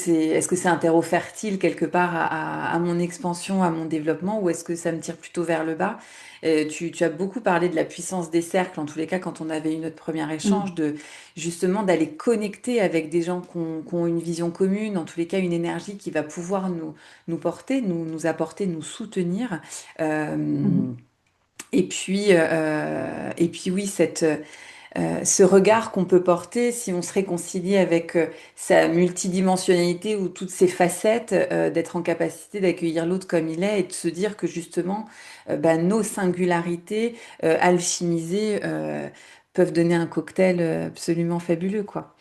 c'est un terreau fertile quelque part à mon expansion, à mon développement, ou est-ce que ça me tire plutôt vers le bas? Tu as beaucoup parlé de la puissance des cercles, en tous les cas, quand on avait eu notre premier échange, Mm. de justement d'aller connecter avec des gens qui ont une vision commune, en tous les cas, une énergie qui va pouvoir nous porter, nous apporter, nous soutenir. Euh, Mhm. et puis oui, ce regard qu'on peut porter si on se réconcilie avec sa multidimensionnalité ou toutes ses facettes, d'être en capacité d'accueillir l'autre comme il est et de se dire que justement bah, nos singularités alchimisées peuvent donner un cocktail absolument fabuleux, quoi.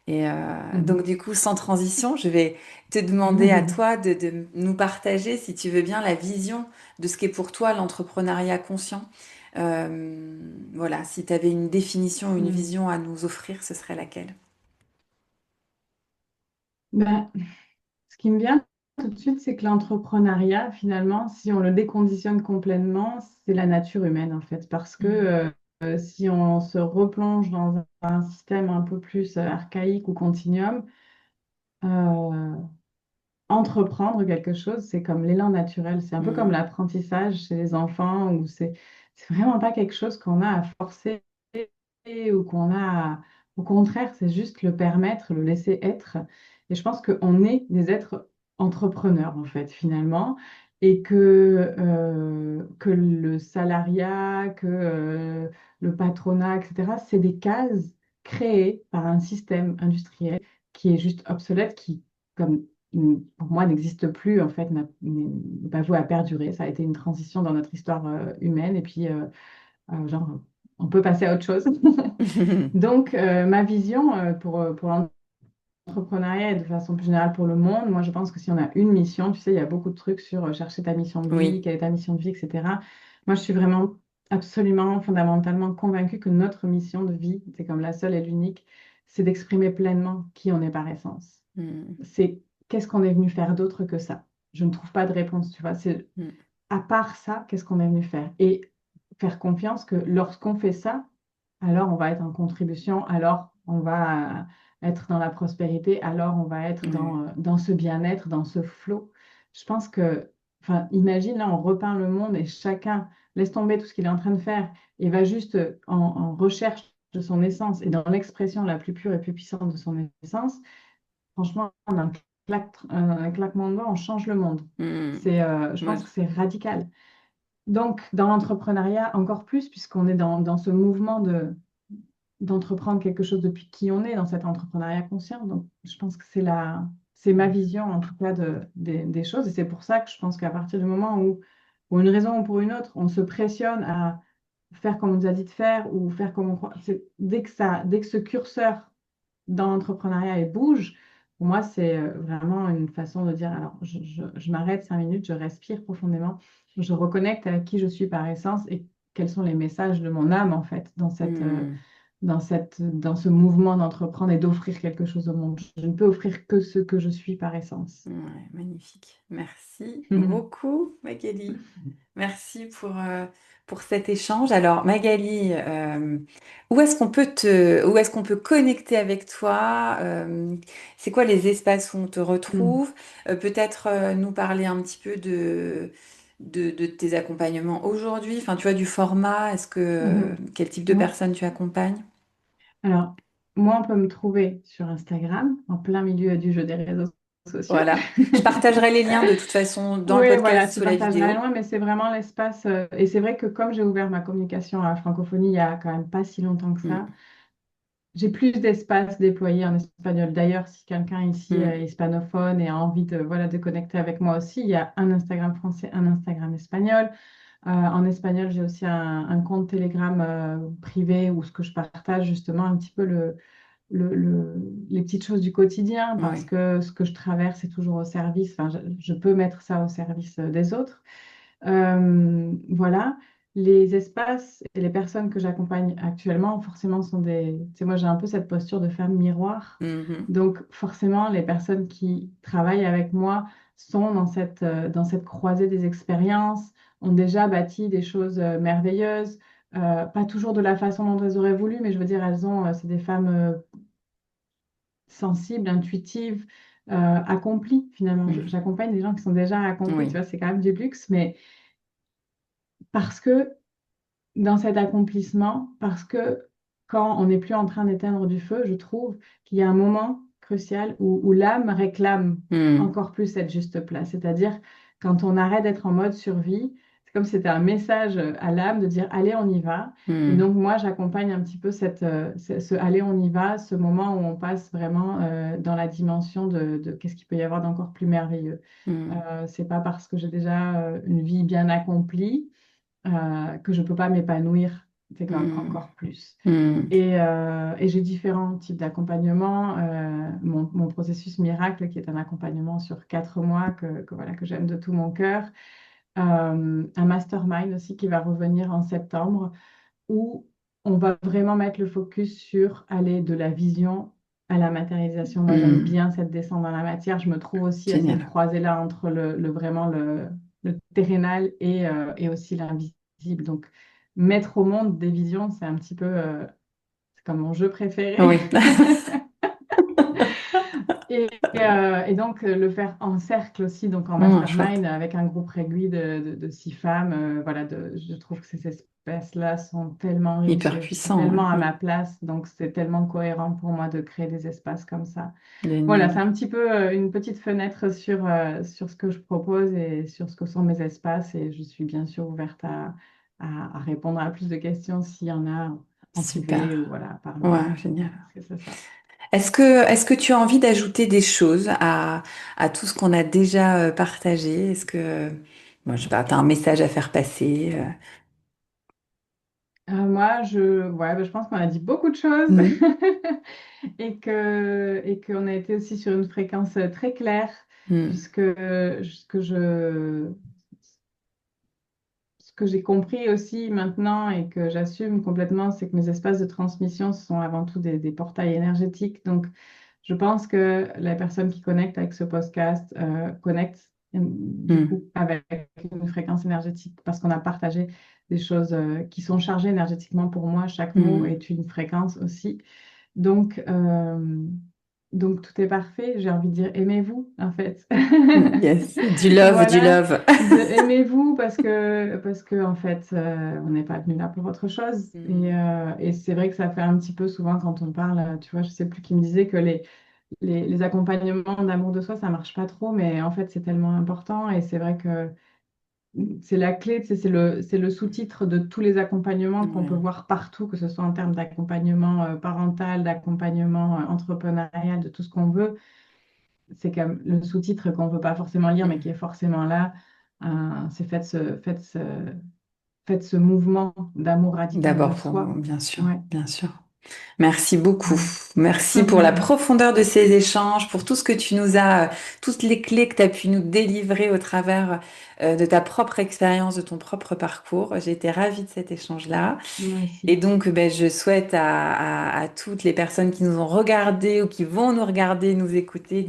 Et donc Mhm. du coup, sans transition, je vais te demander à Mhm. toi de nous partager, si tu veux bien, la vision de ce qu'est pour toi l'entrepreneuriat conscient. Voilà, si tu avais une définition, une Mhm. vision à nous offrir, ce serait laquelle? Ben, ce qui me vient tout de suite, c'est que l'entrepreneuriat, finalement, si on le déconditionne complètement, c'est la nature humaine, en fait. Parce que Mm. si on se replonge dans un système un peu plus archaïque ou continuum, euh, entreprendre quelque chose, c'est comme l'élan naturel. C'est un peu comme Mm. l'apprentissage chez les enfants, où c'est vraiment pas quelque chose qu'on a à forcer ou qu'on a au contraire, c'est juste le permettre, le laisser être. Et je pense qu'on est des êtres entrepreneurs, en fait, finalement, et que le salariat, le patronat, etc., c'est des cases créées par un système industriel qui est juste obsolète, qui, comme pour moi, n'existe plus, en fait, n'est pas voué à perdurer. Ça a été une transition dans notre histoire humaine, et puis, genre, on peut passer à autre chose. Donc, ma vision pour l'entrepreneuriat et de façon plus générale pour le monde, moi, je pense que si on a une mission, tu sais, il y a beaucoup de trucs sur chercher ta mission de vie, Oui. quelle est ta mission de vie, etc. Moi, je suis vraiment absolument, fondamentalement convaincue que notre mission de vie, c'est comme la seule et l'unique, c'est d'exprimer pleinement qui on est par essence. Mm. C'est qu'est-ce qu'on est venu faire d'autre que ça? Je ne trouve pas de réponse, tu vois. C'est Mm. à part ça, qu'est-ce qu'on est venu faire? Et faire confiance que lorsqu'on fait ça, alors on va être en contribution, alors on va être dans la prospérité, alors on va être Ouais. dans ce bien-être, dans ce flot. Je pense que, enfin, imagine, là, on repeint le monde et chacun laisse tomber tout ce qu'il est en train de faire et va juste en recherche de son essence et dans l'expression la plus pure et plus puissante de son essence. Franchement, en un claquement de doigts, on change le monde. Mm. Je Moi, pense que c'est radical. Donc, dans l'entrepreneuriat, encore plus, puisqu'on est dans ce mouvement d'entreprendre quelque chose depuis qui on est dans cet entrepreneuriat conscient. Donc, je pense que c'est ma vision, en tout cas, des choses. Et c'est pour ça que je pense qu'à partir du moment où, pour une raison ou pour une autre, on se pressionne à faire comme on nous a dit de faire ou faire comme on croit, dès que ce curseur dans l'entrepreneuriat et bouge, pour moi, c'est vraiment une façon de dire, alors, je m'arrête 5 minutes, je respire profondément, je reconnecte à qui je suis par essence et quels sont les messages de mon âme, en fait, Hmm. dans ce mouvement d'entreprendre et d'offrir quelque chose au monde. Je ne peux offrir que ce que je suis par essence. Ouais, magnifique. Merci beaucoup, Magali. Merci pour cet échange. Alors, Magali, où est-ce qu'on peut connecter avec toi? C'est quoi les espaces où on te retrouve? Peut-être nous parler un petit peu de tes accompagnements aujourd'hui, enfin, tu vois, du format. Mhm. Quel type de Ouais. personnes tu accompagnes? Alors, moi, on peut me trouver sur Instagram, en plein milieu du jeu des réseaux sociaux. Voilà. Je partagerai les liens de toute façon dans le Oui, voilà, podcast tu sous la partageras vidéo. loin, mais c'est vraiment l'espace. Et c'est vrai que comme j'ai ouvert ma communication à la francophonie il y a quand même pas si longtemps que Mm, ça, j'ai plus d'espace déployé en espagnol. D'ailleurs, si quelqu'un ici mm, est hispanophone et a envie de, voilà, de connecter avec moi aussi, il y a un Instagram français, un Instagram espagnol. En espagnol, j'ai aussi un compte Telegram privé où ce que je partage justement un petit peu les petites choses du quotidien parce oui. que ce que je traverse est toujours au service. Enfin, je peux mettre ça au service des autres. Voilà. Les espaces et les personnes que j'accompagne actuellement, forcément, sont des... Tu sais, moi, j'ai un peu cette posture de femme miroir. Mhm, Donc, forcément, les personnes qui travaillent avec moi sont dans cette croisée des expériences, ont déjà bâti des choses merveilleuses, pas toujours de la façon dont elles auraient voulu, mais je veux dire, c'est des femmes sensibles, intuitives, accomplies, finalement. mhm. J'accompagne des gens qui sont déjà accomplis, tu Oui. vois, c'est quand même du luxe, mais parce que dans cet accomplissement, parce que quand on n'est plus en train d'éteindre du feu, je trouve qu'il y a un moment crucial où l'âme réclame Mm, encore plus cette juste place. C'est-à-dire quand on arrête d'être en mode survie, c'est comme si c'était un message à l'âme de dire allez, on y va. Et mm, donc moi, j'accompagne un petit peu ce allez, on y va, ce moment où on passe vraiment dans la dimension de qu'est-ce qu'il peut y avoir d'encore plus merveilleux. mm, C'est pas parce que j'ai déjà une vie bien accomplie que je ne peux pas m'épanouir, c'est comme mm, encore plus. mm. Et j'ai différents types d'accompagnement. Mon processus miracle, qui est un accompagnement sur 4 mois voilà, que j'aime de tout mon cœur. Un mastermind aussi qui va revenir en septembre, où on va vraiment mettre le focus sur aller de la vision à la matérialisation. Moi, j'aime Mm. bien cette descente dans la matière. Je me trouve aussi à cette Génial. croisée-là entre vraiment le terrénal et aussi l'invisible. Donc, mettre au monde des visions, c'est un petit peu c'est comme mon jeu préféré. Oui. Et donc, le faire en cercle aussi, donc en Mm, chouette. mastermind, avec un groupe réduit de 6 femmes. Voilà, je trouve que ces espaces-là sont tellement riches Hyper et je suis puissant. tellement à Ouais. ma place. Donc, c'est tellement cohérent pour moi de créer des espaces comme ça. Voilà, c'est Génial. un petit peu une petite fenêtre sur ce que je propose et sur ce que sont mes espaces. Et je suis bien sûr ouverte à répondre à plus de questions s'il y en a en Super. privé ou voilà, par mail. Ouais, génial. C'est ça. Est-ce que tu as envie d'ajouter des choses à tout ce qu'on a déjà partagé? Moi, je sais pas, t'as un message à faire passer? Moi, ouais, bah, je pense qu'on a dit beaucoup de choses Mm, et qu'on a été aussi sur une fréquence très claire, mm, puisque ce que j'ai compris aussi maintenant et que j'assume complètement, c'est que mes espaces de transmission sont avant tout des portails énergétiques. Donc, je pense que la personne qui connecte avec ce podcast connecte du mm. coup avec une fréquence énergétique parce qu'on a partagé des choses qui sont chargées énergétiquement pour moi. Chaque mot Mm. est une fréquence aussi. Donc, donc tout est parfait. J'ai envie de dire aimez-vous en fait. Yes, du love, du Voilà, love. aimez-vous parce que en fait, on n'est pas venu là pour autre chose. Mm. Et c'est vrai que ça fait un petit peu souvent quand on parle, tu vois, je sais plus qui me disait que les accompagnements d'amour de soi, ça marche pas trop, mais en fait, c'est tellement important. Et c'est vrai que c'est la clé, tu sais, c'est le sous-titre de tous les accompagnements qu'on peut Ouais. voir partout, que ce soit en termes d'accompagnement parental, d'accompagnement entrepreneurial, de tout ce qu'on veut. c'est comme le sous-titre qu'on ne veut pas forcément lire, mais qui est forcément là. C'est faites ce mouvement d'amour radical D'abord vers pour soi. bien sûr, Ouais. bien sûr. Merci beaucoup. Ouais. Merci pour la profondeur de ces échanges, pour tout ce que tu nous as, toutes les clés que tu as pu nous délivrer au travers de ta propre expérience, de ton propre parcours. J'ai été ravie de cet échange-là. Moi Et aussi. donc, ben, je souhaite à toutes les personnes qui nous ont regardées ou qui vont nous regarder, nous écouter,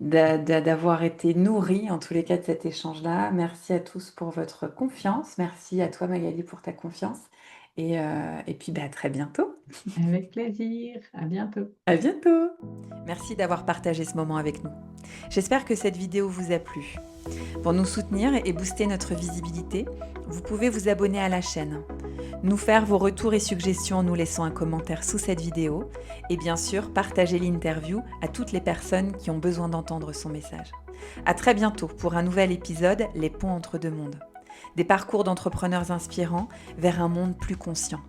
d'avoir été nourries, en tous les cas, de cet échange-là. Merci à tous pour votre confiance. Merci à toi, Magali, pour ta confiance. Et puis, ben, à très bientôt. Avec plaisir. À bientôt. À bientôt. Merci d'avoir partagé ce moment avec nous. J'espère que cette vidéo vous a plu. Pour nous soutenir et booster notre visibilité, vous pouvez vous abonner à la chaîne, nous faire vos retours et suggestions en nous laissant un commentaire sous cette vidéo et bien sûr partager l'interview à toutes les personnes qui ont besoin d'entendre son message. À très bientôt pour un nouvel épisode Les ponts entre deux mondes. Des parcours d'entrepreneurs inspirants vers un monde plus conscient.